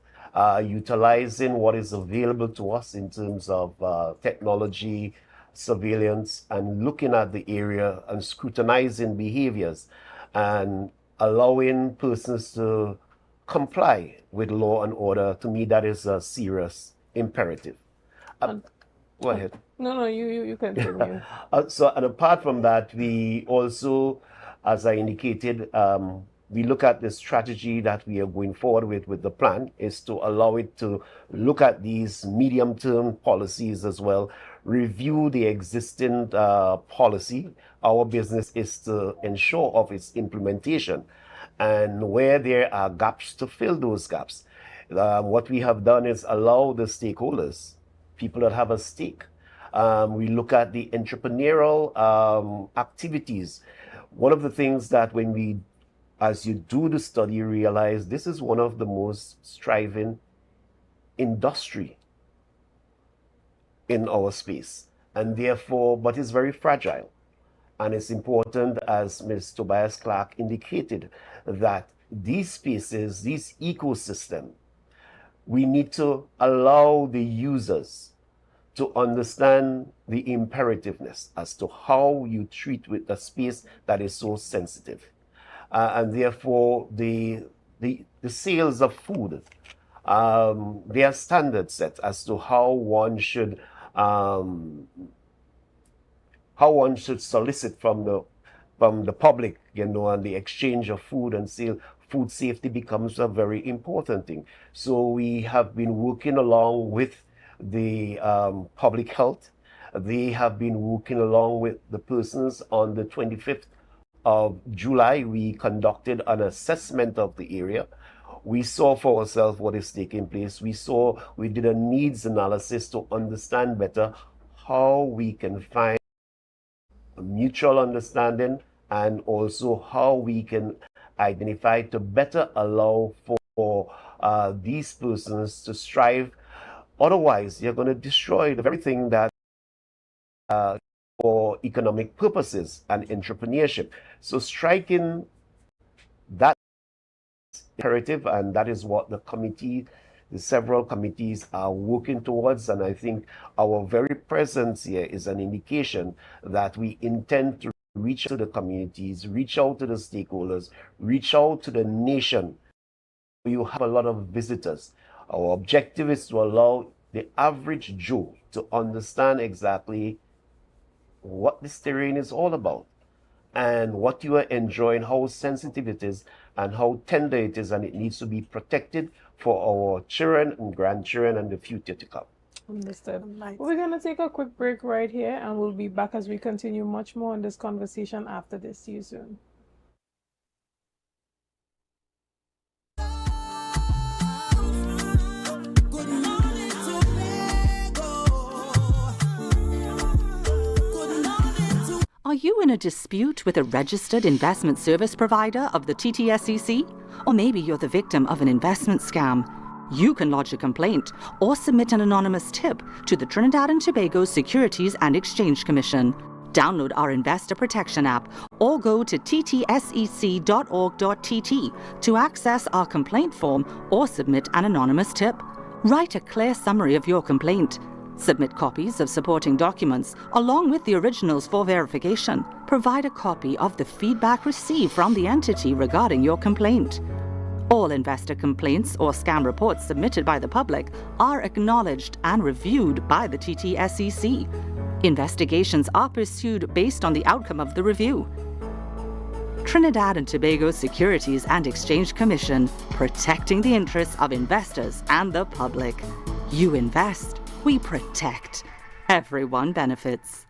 utilizing what is available to us in terms of technology, surveillance, and looking at the area and scrutinizing behaviors and allowing persons to comply with law and order. To me, that is a serious imperative. Go ahead. No, you continue. And apart from that, we also, as I indicated, we look at the strategy that we are going forward with the plan is to allow it to look at these medium-term policies as well, review the existing policy. Our business is to ensure of its implementation, and where there are gaps, to fill those gaps. What we have done is allow the stakeholders, people that have a stake. We look at the entrepreneurial activities. One of the things that as you do the study, you realize this is one of the most thriving industry in our space, and therefore, but it's very fragile. And it's important, as Ms. Tobias Clark indicated, that these spaces, these ecosystems, we need to allow the users to understand the imperativeness as to how you treat with a space that is so sensitive. And therefore, the sales of food, there are standards set as to how one should solicit from the public, and the exchange of food and sale. Food safety becomes a very important thing. So we have been working along with the public health. They have been working along with the persons. On the 25th of July, we conducted an assessment of the area. We saw for ourselves what is taking place. We did a needs analysis to understand better how we can find a mutual understanding, and also how we can identify to better allow for these persons to strive. Otherwise, you're going to destroy the very thing that for economic purposes and entrepreneurship. So striking that imperative, and that is what the several committees are working towards. And I think our very presence here is an indication that we intend to reach out to the communities, reach out to the stakeholders, reach out to the nation. You have a lot of visitors. Our objective is to allow the average Joe to understand exactly what this terrain is all about and what you are enjoying, how sensitive it is and how tender it is, and it needs to be protected for our children and grandchildren and the future to come. Understood. We're going to take a quick break right here, and we'll be back as we continue much more in this conversation after this. See you soon. Are you in a dispute with a registered investment service provider of the TTSEC? Or maybe you're the victim of an investment scam? You can lodge a complaint or submit an anonymous tip to the Trinidad and Tobago Securities and Exchange Commission. Download our Investor Protection app or go to ttsec.org.tt to access our complaint form or submit an anonymous tip. Write a clear summary of your complaint. Submit copies of supporting documents along with the originals for verification. Provide a copy of the feedback received from the entity regarding your complaint. All investor complaints or scam reports submitted by the public are acknowledged and reviewed by the TTSEC. Investigations are pursued based on the outcome of the review. Trinidad and Tobago Securities and Exchange Commission, protecting the interests of investors and the public. You invest, we protect. Everyone benefits.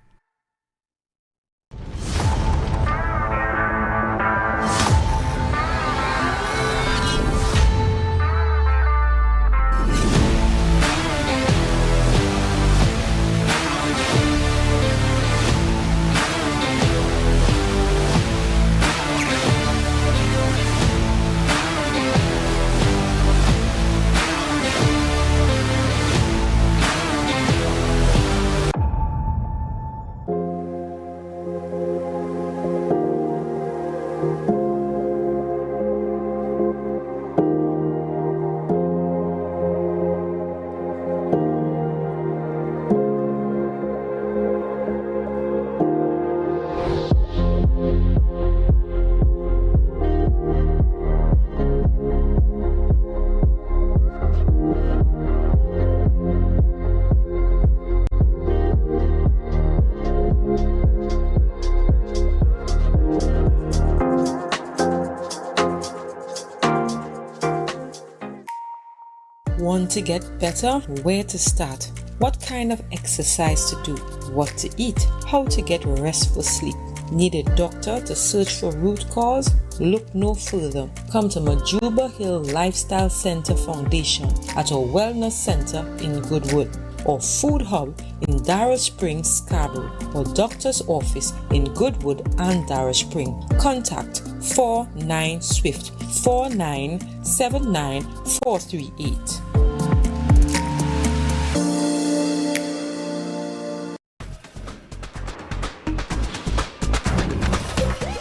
Want to get better? Where to start? What kind of exercise to do? What to eat? How to get restful sleep? Need a doctor to search for root cause? Look no further. Come to Majuba Hill Lifestyle Center Foundation at our wellness center in Goodwood, or Food Hub in Darrow Springs, Scarborough, or doctor's office in Goodwood and Darrow Spring. Contact 49 Swift 4979 438.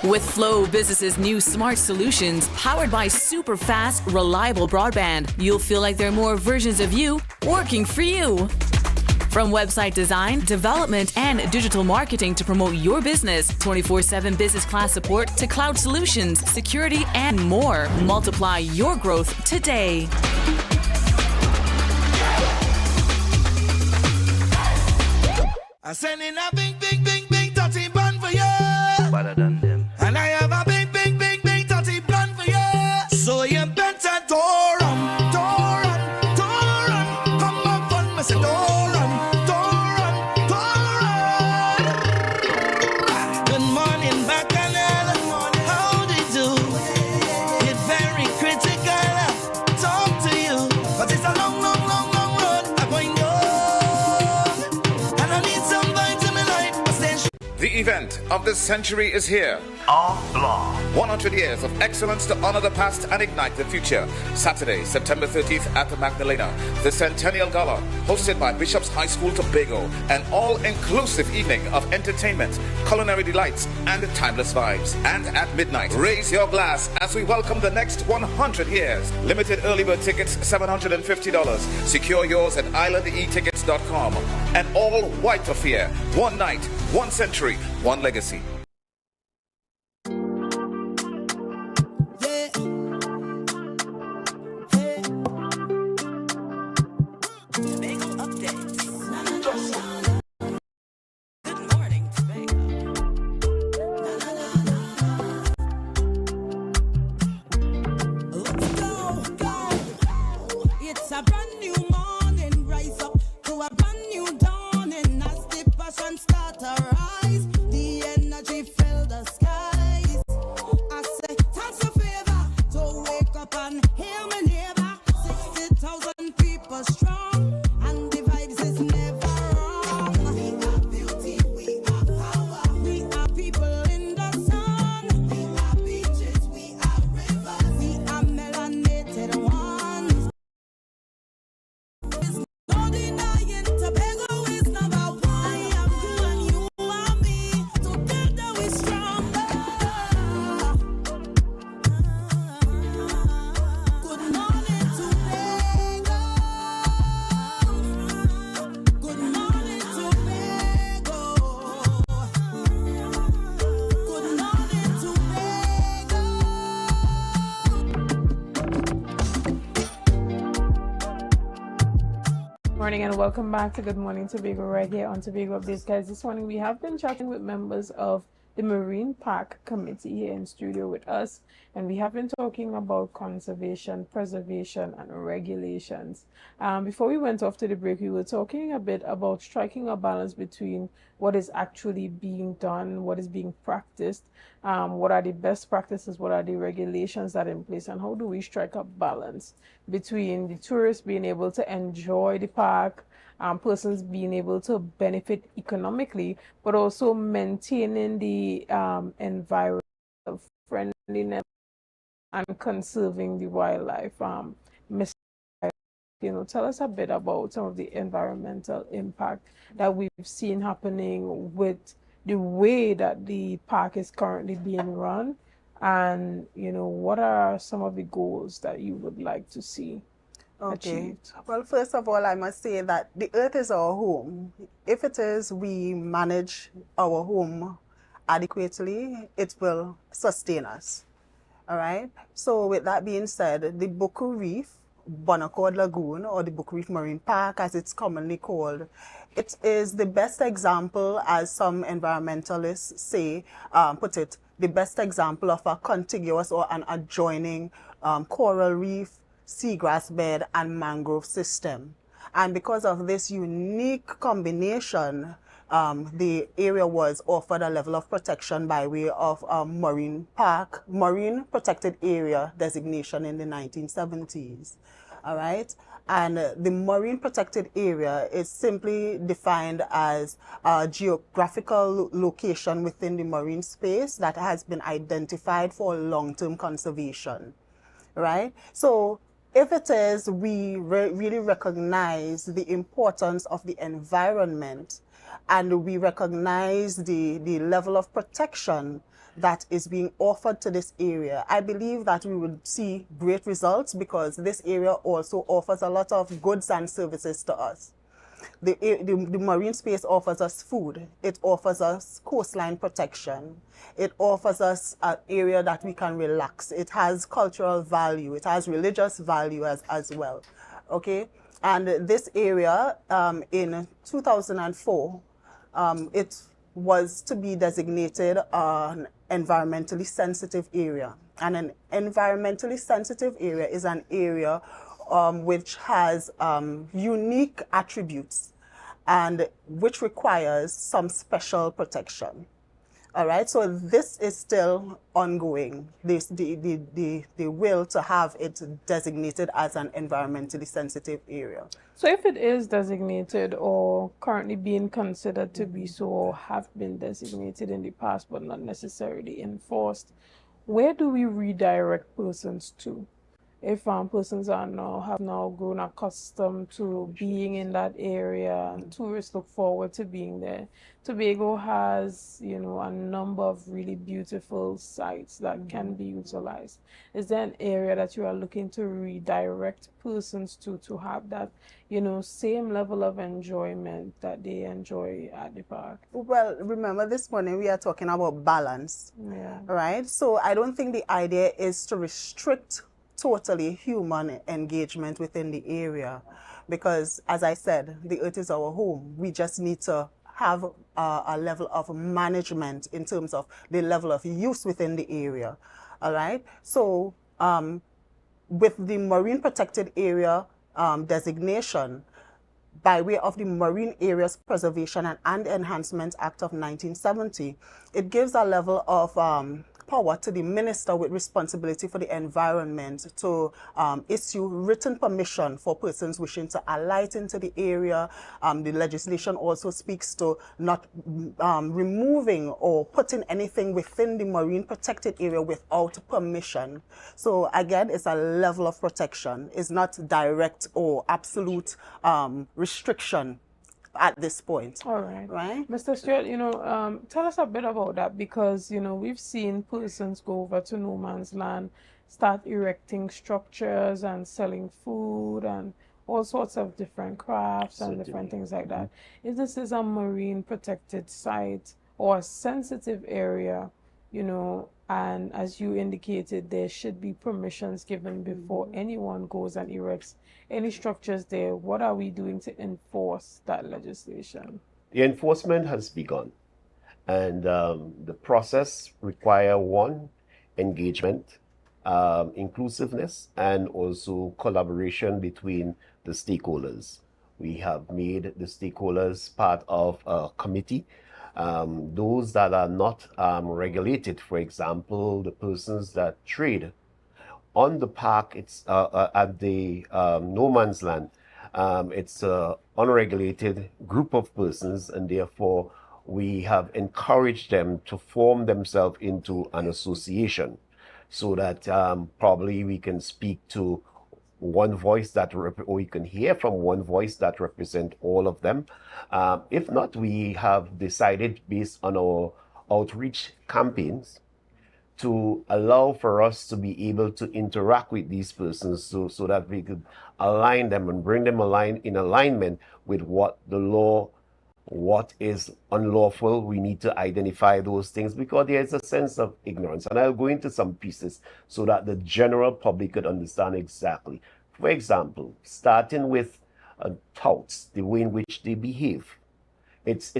With Flow Business's new smart solutions, powered by super fast, reliable broadband, you'll feel like there are more versions of you working for you. From website design, development, and digital marketing to promote your business, 24/7 business class support to cloud solutions, security, and more. Multiply your growth today. I send in a big, big, big, big dirty bun for you. Better than them. And I have a big, big, big, big dirty plan for you. So you better door 'em. Come on, fun, me say door 'em. Good morning, Bacchanal. How do you do? It's very critical. Talk to you, but it's a long, long, long, long road. I'm going on, and I need some vibes in my life. The event of the century is here. AMPLIA. 100 years of excellence to honor the past and ignite the future. Saturday, September 30th at the Magdalena. The Centennial Gala, hosted by Bishop's High School, Tobago. An all-inclusive evening of entertainment, culinary delights, and timeless vibes. And at midnight, raise your glass as we welcome the next 100 years. Limited early bird tickets, $750. Secure yours at islandetickets.com. An all-white affair. One night, one century, one legacy. It's a brand new morning, rise up to a brand new dawning. As the passion start to rise, the energy fill the skies. I say, thanks a favor to wake up and hear me neighbor. 60,000 people strong, and the vibes is never wrong. We are beauty, we are power, we are people in the sun. We are beaches, we are rivers, we are melanated ones. No denying Tobago is number one. I am you and you are me. Together we stronger. Good morning Tobago. Good morning Tobago. Good morning Tobago. Morning and welcome back to Good Morning Tobago right here on Tobago Updates. Guys, this morning we have been chatting with members of the Marine Park Committee here in studio with us, and we have been talking about conservation, preservation, and regulations. Before we went off to the break, we were talking a bit about striking a balance between what is actually being done, what is being practiced, what are the best practices, what are the regulations that are in place, and how do we strike a balance between the tourists being able to enjoy the park, persons being able to benefit economically, but also maintaining the environmental friendliness and conserving the wildlife. Ms. Tell us a bit about some of the environmental impact that we've seen happening with the way that the park is currently being run, and what are some of the goals that you would like to see achieved? Well, first of all, I must say that the earth is our home. If it is, we manage our home adequately, it will sustain us. All right. So with that being said, the Buku Reef, Bonaccord Lagoon, or the Buku Reef Marine Park, as it's commonly called, it is the best example, as some environmentalists say, put it, the best example of a contiguous or an adjoining coral reef seagrass bed, and mangrove system. And because of this unique combination, the area was offered a level of protection by way of marine protected area designation in the 1970s. All right. And the marine protected area is simply defined as a geographical location within the marine space that has been identified for long-term conservation, right? So if it is, we really recognize the importance of the environment, and we recognize the level of protection that is being offered to this area, I believe that we would see great results, because this area also offers a lot of goods and services to us. The marine space offers us food. It offers us coastline protection. It offers us an area that we can relax. It has cultural value. It has religious value as well. Okay? And this area, in 2004, it was to be designated an environmentally sensitive area. And an environmentally sensitive area is an area which has unique attributes and which requires some special protection. All right, so this is still ongoing, the will to have it designated as an environmentally sensitive area. So if it is designated or currently being considered to be so, or have been designated in the past but not necessarily enforced, where do we redirect persons to? If persons have now grown accustomed to being in that area, and tourists look forward to being there. Tobago has, a number of really beautiful sites that can be utilized. Is there an area that you are looking to redirect persons to have that, same level of enjoyment that they enjoy at the park? Well, remember this morning we are talking about balance, right? So I don't think the idea is to restrict totally human engagement within the area, because as I said, the earth is our home. We just need to have a level of management in terms of the level of use within the area. All right. So with the marine protected area designation, by way of the Marine Areas Preservation and Enhancement Act of 1970, it gives a level of power to the minister with responsibility for the environment to issue written permission for persons wishing to alight into the area. The legislation also speaks to not removing or putting anything within the marine protected area without permission. So again, it's a level of protection. It's not direct or absolute restriction at this point. All right. Right? Mr. Stewart, tell us a bit about that, because, we've seen persons go over to no man's land, start erecting structures and selling food and all sorts of different crafts and different things like that. If this is a marine protected site or a sensitive area, and as you indicated, there should be permissions given before anyone goes and erects any structures there. What are we doing to enforce that legislation? The enforcement has begun, and the process requires one, engagement, inclusiveness, and also collaboration between the stakeholders. We have made the stakeholders part of a committee. Those that are not regulated, for example, the persons that trade on the park, it's at the no man's land, it's an unregulated group of persons, and therefore we have encouraged them to form themselves into an association, so that probably we can speak to one voice or you can hear from one voice that represents all of them. If not, we have decided, based on our outreach campaigns, to allow for us to be able to interact with these persons, so that we could align them and bring them in alignment with what the law, what is unlawful. We need to identify those things, because there is a sense of ignorance. And I'll go into some pieces so that the general public could understand exactly. For example, starting with touts, the way in which they behave. It's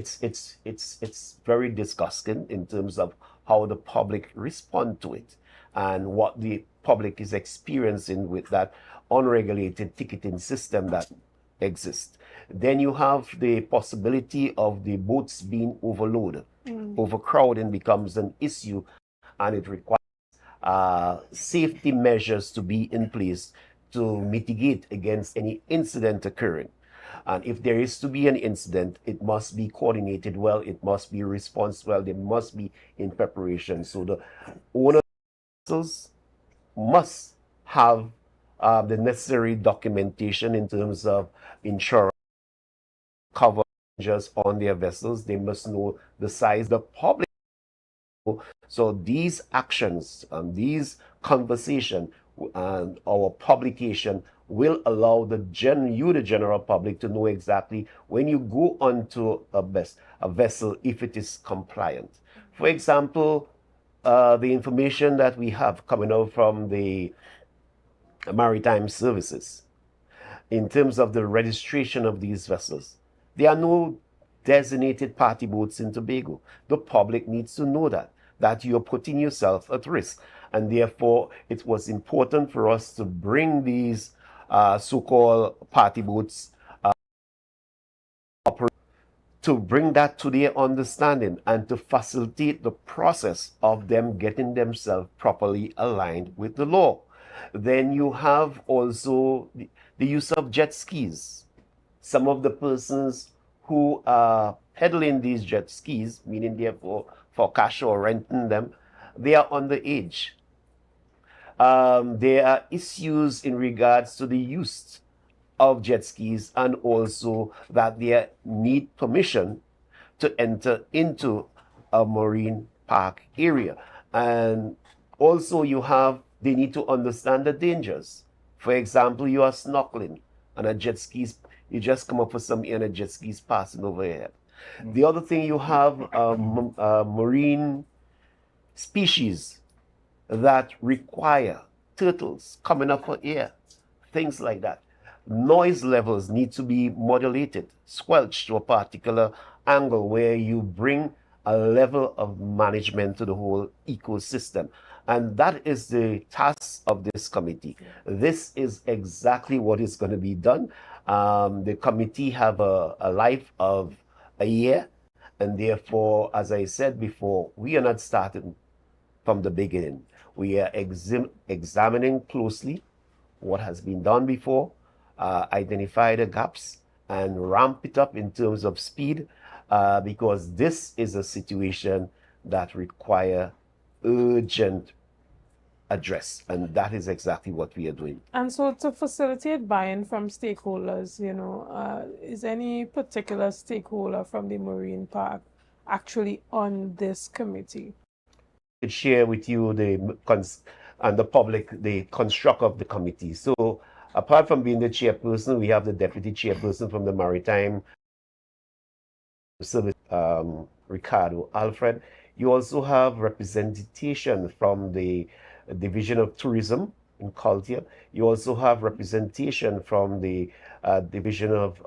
very disgusting in terms of how the public respond to it and what the public is experiencing with that. unregulated ticketing system that exists. Then you have the possibility of the boats being overloaded. Overcrowding becomes an issue, and it requires safety measures to be in place to mitigate against any incident occurring. And if there is to be an incident, it must be coordinated well, it must be responsed well, they must be in preparation. So the owners must have the necessary documentation in terms of insurance, cover just on their vessels. They must know the size, the public. So these actions and these conversations and our publication will allow the general public to know exactly when you go onto a vessel if it is compliant. For example, the information that we have coming out from the maritime services in terms of the registration of these vessels. There are no designated party boats in Tobago. The public needs to know that you're putting yourself at risk. And therefore, it was important for us to bring these so-called party boats to bring that to their understanding and to facilitate the process of them getting themselves properly aligned with the law. Then you have also the use of jet skis. Some of the persons who are peddling these jet skis, meaning therefore for cash or renting them, they are underage. There are issues in regards to the use of jet skis, and also that they need permission to enter into a marine park area. And also they need to understand the dangers. For example, you are snorkeling and a jet skis, you just come up with some and a jet skis passing over your head. The other thing, you have marine species that require turtles coming up for air, things like that. Noise levels need to be modulated, squelched to a particular angle where you bring a level of management to the whole ecosystem. And that is the task of this committee. This is exactly what is going to be done. The committee have a life of a year, and therefore, as I said before, we are not starting from the beginning. We are examining closely what has been done before, identify the gaps, and ramp it up in terms of speed, because this is a situation that requires urgent address, and that is exactly what we are doing. And so to facilitate buy-in from stakeholders, is any particular stakeholder from the marine park actually on this committee? I share with you and the public the construct of the committee. So apart from being the chairperson, we have the deputy chairperson from the Maritime Service, Ricardo Alfred. You also have representation from the Division of Tourism and Culture. You also have representation from the Division of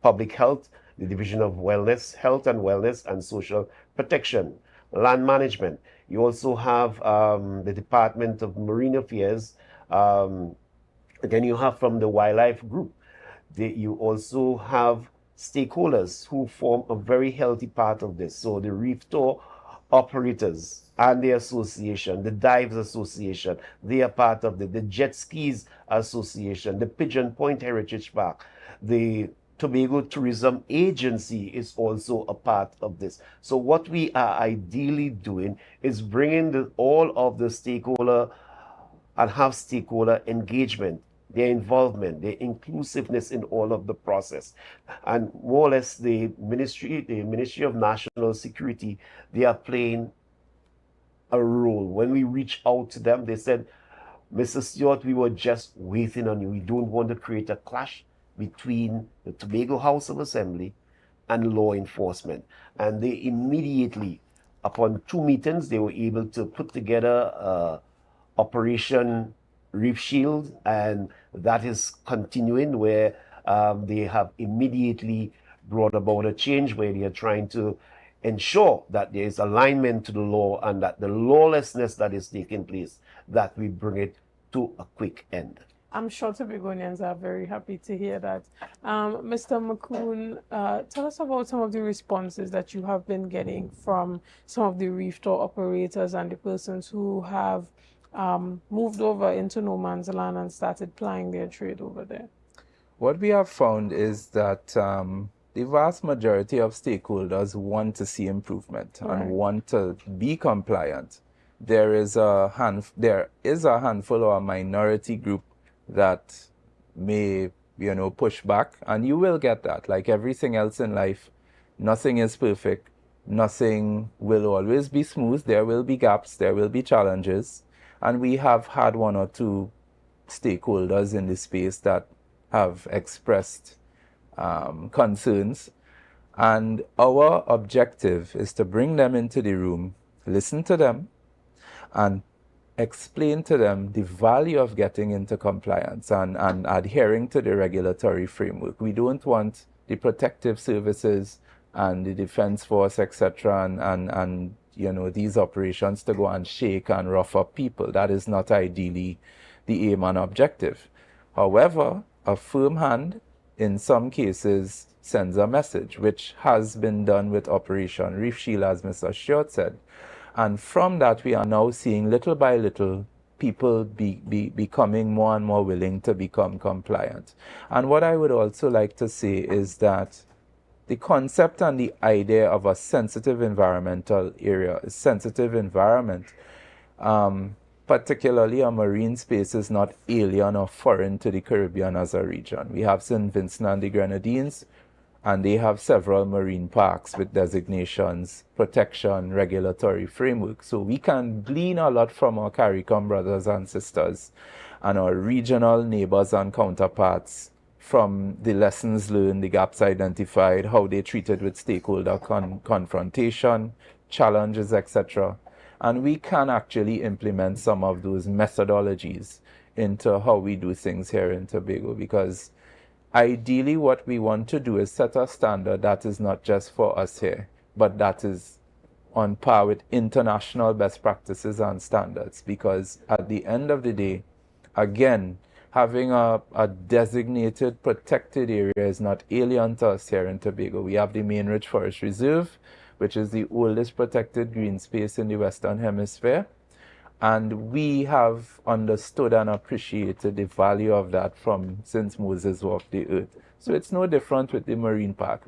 Public Health, the Division of Wellness, Health and Wellness and Social Protection, Land Management. You also have the Department of Marine Affairs. Then you have from the Wildlife Group. You also have stakeholders who form a very healthy part of this. So the reef tour operators and the association, the Dives Association, they are part of the Jet Skis Association, the Pigeon Point Heritage Park, the Tobago Tourism Agency is also a part of this. So what we are ideally doing is bringing all of the stakeholder and have stakeholder engagement, their involvement, their inclusiveness in all of the process. And more or less the Ministry of National Security, they are playing a role. When we reach out to them, they said, Mr. Stewart, we were just waiting on you. We don't want to create a clash between the Tobago House of Assembly and law enforcement. And they immediately, upon 2 meetings, they were able to put together Operation Reef Shield, and that is continuing, where they have immediately brought about a change where they are trying to ensure that there is alignment to the law, and that the lawlessness that is taking place, that we bring it to a quick end. I'm sure Tobagonians are very happy to hear that. Mr. McCoon, tell us about some of the responses that you have been getting from some of the reef tour operators and the persons who have moved over into no man's land and started plying their trade over there. What we have found is that the vast majority of stakeholders want to see improvement and want to be compliant. There is a handful or a minority group that may, push back, and you will get that. Like everything else in life, nothing is perfect. Nothing will always be smooth. There will be gaps. There will be challenges. And we have had one or two stakeholders in the space that have expressed concerns. And our objective is to bring them into the room, listen to them, and explain to them the value of getting into compliance and adhering to the regulatory framework. We don't want the protective services and the defense force, etc., and these operations to go and shake and rough up people. That is not ideally the aim and objective. However, a firm hand in some cases sends a message, which has been done with Operation Reef Shield, as Mr. Stewart said. And from that, we are now seeing little by little people becoming more and more willing to become compliant. And what I would also like to say is that the concept and the idea of a sensitive environmental area, a sensitive environment, particularly a marine space, is not alien or foreign to the Caribbean as a region. We have St. Vincent and the Grenadines, and they have several marine parks with designations, protection, regulatory framework. So we can glean a lot from our CARICOM brothers and sisters and our regional neighbors and counterparts from the lessons learned, the gaps identified, how they treated with stakeholder confrontation, challenges, etc. And we can actually implement some of those methodologies into how we do things here in Tobago, because ideally what we want to do is set a standard that is not just for us here, but that is on par with international best practices and standards. Because at the end of the day, again, having a designated protected area is not alien to us here in Tobago. We have the Main Ridge Forest Reserve, which is the oldest protected green space in the Western Hemisphere. And we have understood and appreciated the value of that since Moses walked the earth. So it's no different with the marine park.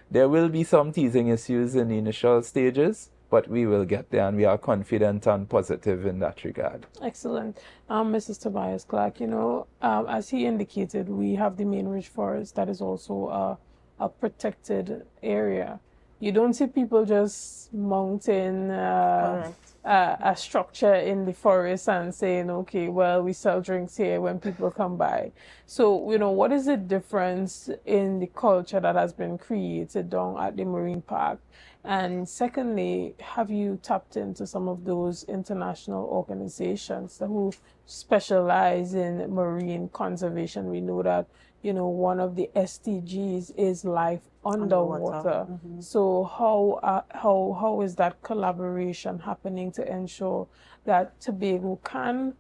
There will be some teething issues in the initial stages, but we will get there, and we are confident and positive in that regard. Excellent. Mrs. Tobias Clark, as he indicated, we have the Main Ridge Forest that is also a protected area. You don't see people just mounting a structure in the forest and saying, okay, well, we sell drinks here when people come by. So, what is the difference in the culture that has been created down at the marine park? And secondly, have you tapped into some of those international organizations who specialize in marine conservation? We know that, one of the SDGs is life underwater. So how is that collaboration happening to ensure that Tobago can,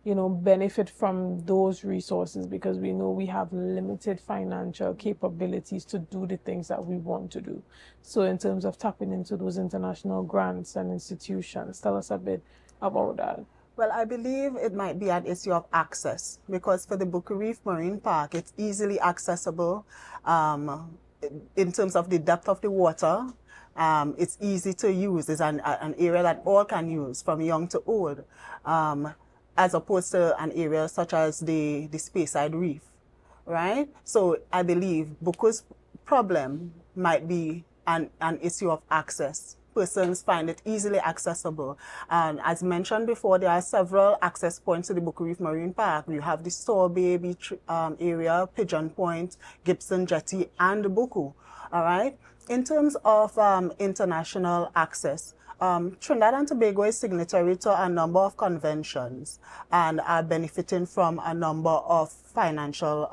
benefit from those resources? Because we know we have limited financial capabilities to do the things that we want to do. So in terms of tapping into those international grants and institutions, tell us a bit about that. Well, I believe it might be an issue of access, because for the Bucca Reef Marine Park, it's easily accessible in terms of the depth of the water. It's easy to use. It's an area that all can use, from young to old, as opposed to an area such as the Speyside Reef, right? So I believe Bucca's problem might be an issue of access. Persons find it easily accessible. And as mentioned before, there are several access points to the Bucca Reef Marine Park. You have the Sorbet Beach area, Pigeon Point, Gibson Jetty, and the Bucca, all right? In terms of international access, Trinidad and Tobago is signatory to a number of conventions and are benefiting from a number of financial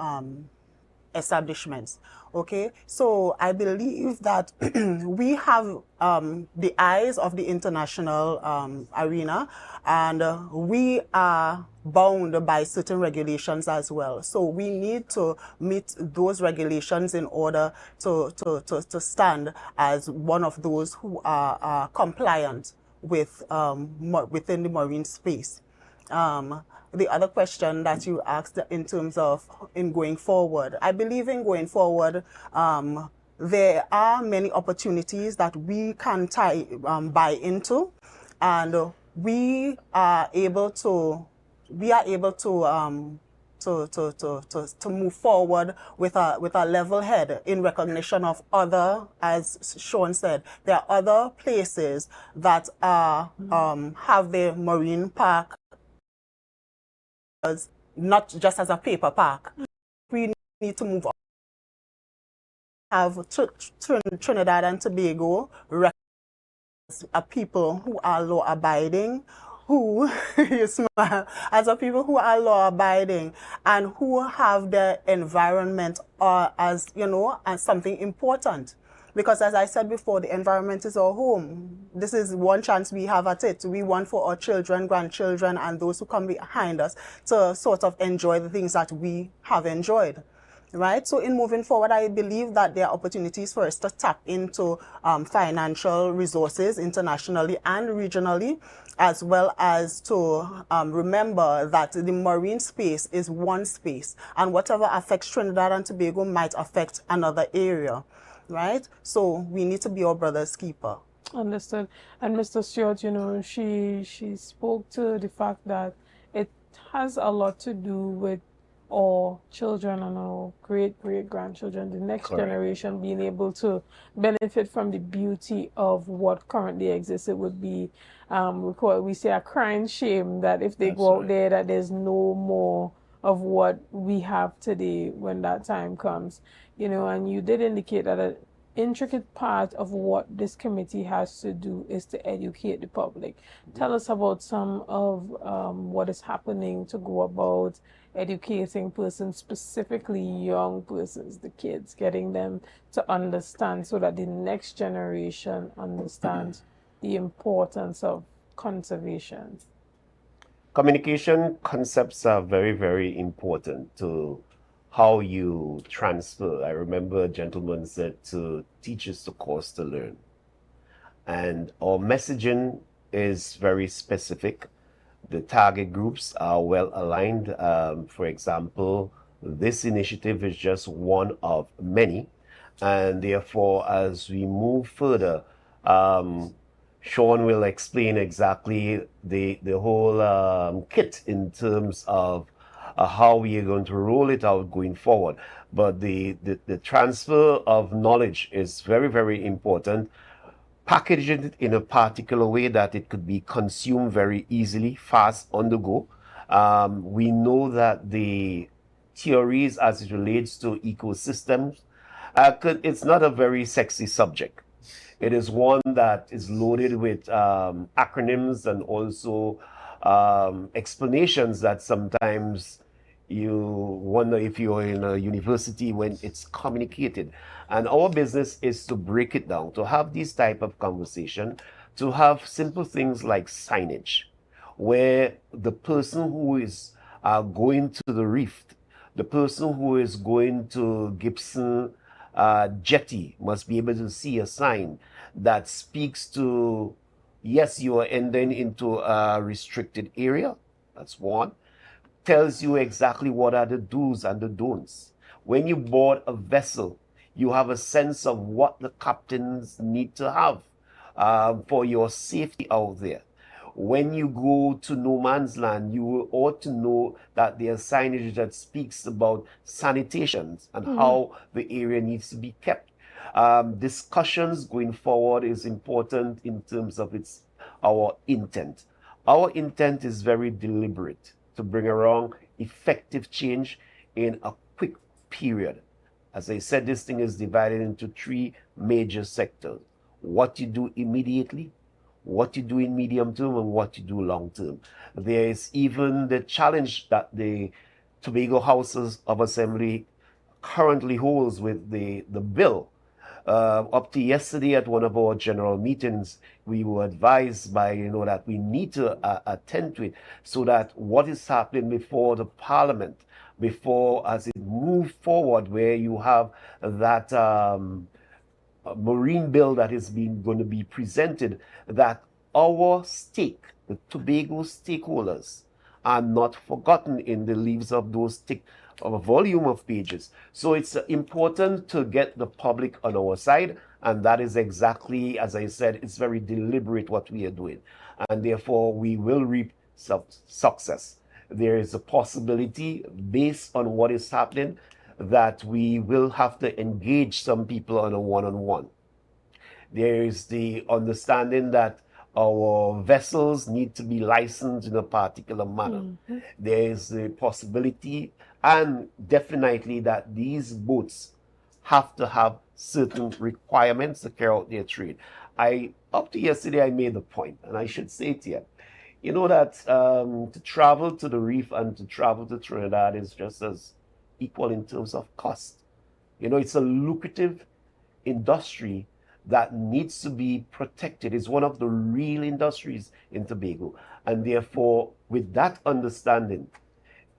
establishments. Okay, so I believe that we have the eyes of the international arena, and we are bound by certain regulations as well. So we need to meet those regulations in order to stand as one of those who are compliant with within the marine space. The other question that you asked in terms of in going forward, I believe in going forward, there are many opportunities that we can buy into, and we are able to move forward with a level head in recognition of other, as Sean said, there are other places that are have their marine park not just as a paper park. We need to move on. Have Trinidad and Tobago as people who are law abiding, who you smile, as a people who are law abiding and who have the environment as as something important. Because as I said before, the environment is our home. This is one chance we have at it. We want for our children, grandchildren, and those who come behind us to sort of enjoy the things that we have enjoyed. Right? So in moving forward, I believe that there are opportunities for us to tap into financial resources internationally and regionally, as well as to remember that the marine space is one space, and whatever affects Trinidad and Tobago might affect another area. Right? So we need to be our brother's keeper. Understood. And Mr. Stewart, she spoke to the fact that it has a lot to do with our children and our great-great-grandchildren, the next generation being able to benefit from the beauty of what currently exists. It would be, we say, a crying shame that if they go out there, that there's no more of what we have today when that time comes. And you did indicate that an intricate part of what this committee has to do is to educate the public. Tell us about some of what is happening to go about educating persons, specifically young persons, the kids, getting them to understand so that the next generation understands the importance of conservation. Communication concepts are very, very important to how you transfer. I remember a gentleman said to teach is to cause to learn. And our messaging is very specific. The target groups are well aligned. For example, this initiative is just one of many. And therefore, as we move further, Sean will explain exactly the whole kit in terms of how we are going to roll it out going forward. But the transfer of knowledge is very, very important. Packaging it in a particular way that it could be consumed very easily, fast, on the go. We know that the theories as it relates to ecosystems, it's not a very sexy subject. It is one that is loaded with acronyms and also explanations that sometimes you wonder if you're in a university when it's communicated. And our business is to break it down, to have these type of conversation, to have simple things like signage, where the person who is going to the reef, the person who is going to Gibson jetty must be able to see a sign that speaks to, yes, you are ending into a restricted area. That's one. Tells you exactly what are the do's and the don'ts. When you board a vessel, you have a sense of what the captains need to have for your safety out there. When you go to no man's land, you ought to know that there's signage that speaks about sanitation and how the area needs to be kept. Discussions going forward is important in terms of our intent. Our intent is very deliberate to bring around effective change in a quick period. As I said, this thing is divided into 3 major sectors. What you do immediately, what you do in medium term, and what you do long term. There is even the challenge that the Tobago Houses of Assembly currently holds with the bill. Up to yesterday at one of our general meetings, we were advised by, that we need to attend to it so that what is happening before the Parliament, before as it moves forward, where you have that marine bill that is going to be presented, that our stake, the Tobago stakeholders, are not forgotten in the leaves of those of a volume of pages. So it's important to get the public on our side, and that is exactly, as I said, it's very deliberate what we are doing, and therefore we will reap success. There is a possibility, based on what is happening, that we will have to engage some people on a one-on-one. There is the understanding that our vessels need to be licensed in a particular manner. Mm-hmm. There is the possibility, and definitely, that these boats have to have certain requirements to carry out their trade. Up to yesterday, I made the point, and I should say it here, that to travel to the reef and to travel to Trinidad is just as equal in terms of cost. It's a lucrative industry that needs to be protected. It's one of the real industries in Tobago. And therefore, with that understanding,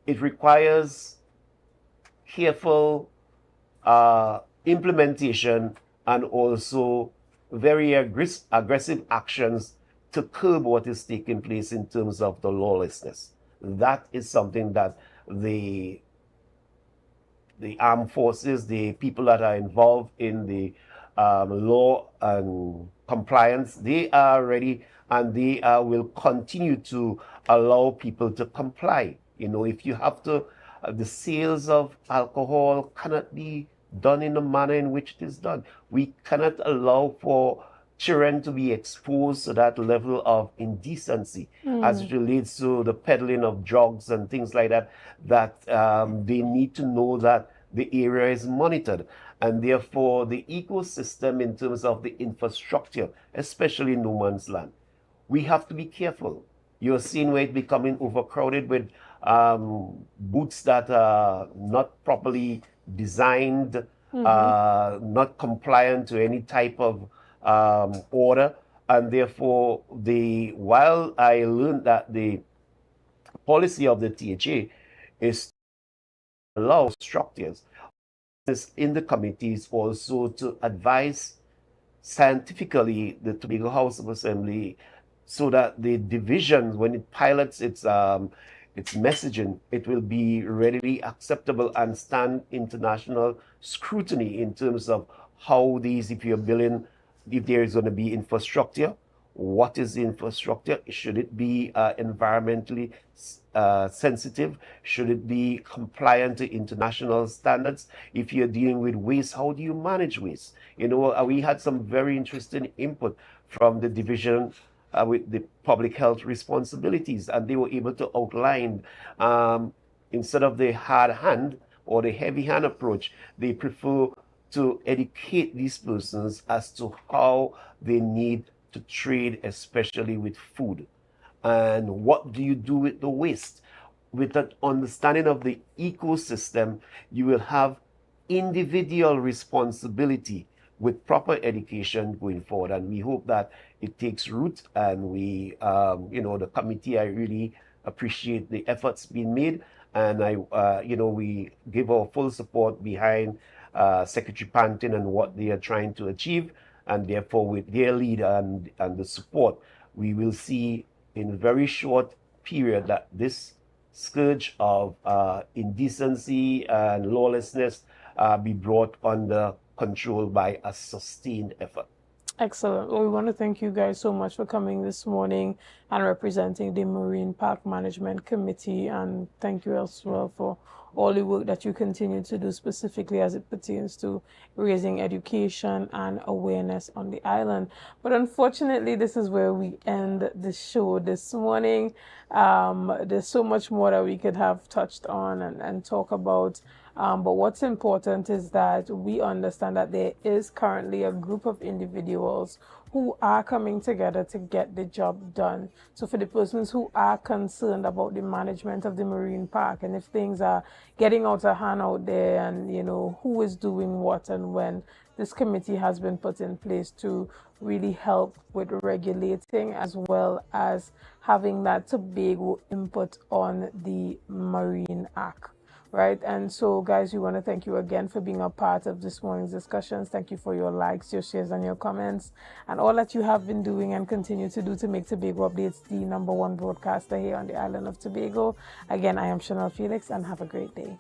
it requires careful implementation and also very aggressive actions to curb what is taking place in terms of the lawlessness. That is something that the armed forces, the people that are involved in the law and compliance, they are ready, and they will continue to allow people to comply. If you have to, the sales of alcohol cannot be done in the manner in which it is done. We cannot allow for children to be exposed to that level of indecency as it relates to the peddling of drugs and things like that, that they need to know that the area is monitored. And therefore, the ecosystem in terms of the infrastructure, especially in no man's land, we have to be careful. You're seeing where it's becoming overcrowded with booths that are not properly designed, not compliant to any type of order. And therefore, while I learned that the policy of the THA is to allow structures in the committees also to advise scientifically the Tobago House of Assembly, so that the division, when it pilots its messaging, it will be readily acceptable and stand international scrutiny in terms of how these, if you're building, if there is going to be infrastructure, what is the infrastructure? Should it be environmentally sensitive? Should it be compliant to international standards? If you're dealing with waste, how do you manage waste? We had some very interesting input from the division with the public health responsibilities, and they were able to outline, instead of the hard hand or the heavy hand approach, they prefer to educate these persons as to how they need to trade, especially with food. And what do you do with the waste? With that understanding of the ecosystem, you will have individual responsibility with proper education going forward. And we hope that it takes root, and we, the committee, I really appreciate the efforts being made. And we give our full support behind Secretary Pantin and what they are trying to achieve. And therefore, with their lead and the support, we will see in a very short period that this scourge of indecency and lawlessness be brought under control by a sustained effort. Excellent. Well, we want to thank you guys so much for coming this morning and representing the Marine Park Management Committee, and thank you as well for all the work that you continue to do, specifically as it pertains to raising education and awareness on the island. But unfortunately, this is where we end the show this morning. There's so much more that we could have touched on and talk about. But what's important is that we understand that there is currently a group of individuals who are coming together to get the job done. So for the persons who are concerned about the management of the marine park, and if things are getting out of hand out there, and you know who is doing what and when, this committee has been put in place to really help with regulating as well as having that Tobago input on the Marine Act. Right, and so guys, we want to thank you again for being a part of this morning's discussions. Thank you for your likes, your shares, and your comments, and all that you have been doing and continue to do to make Tobago Updates the #1 broadcaster here on the island of Tobago. Again, I am Chanel Felix, and have a great day.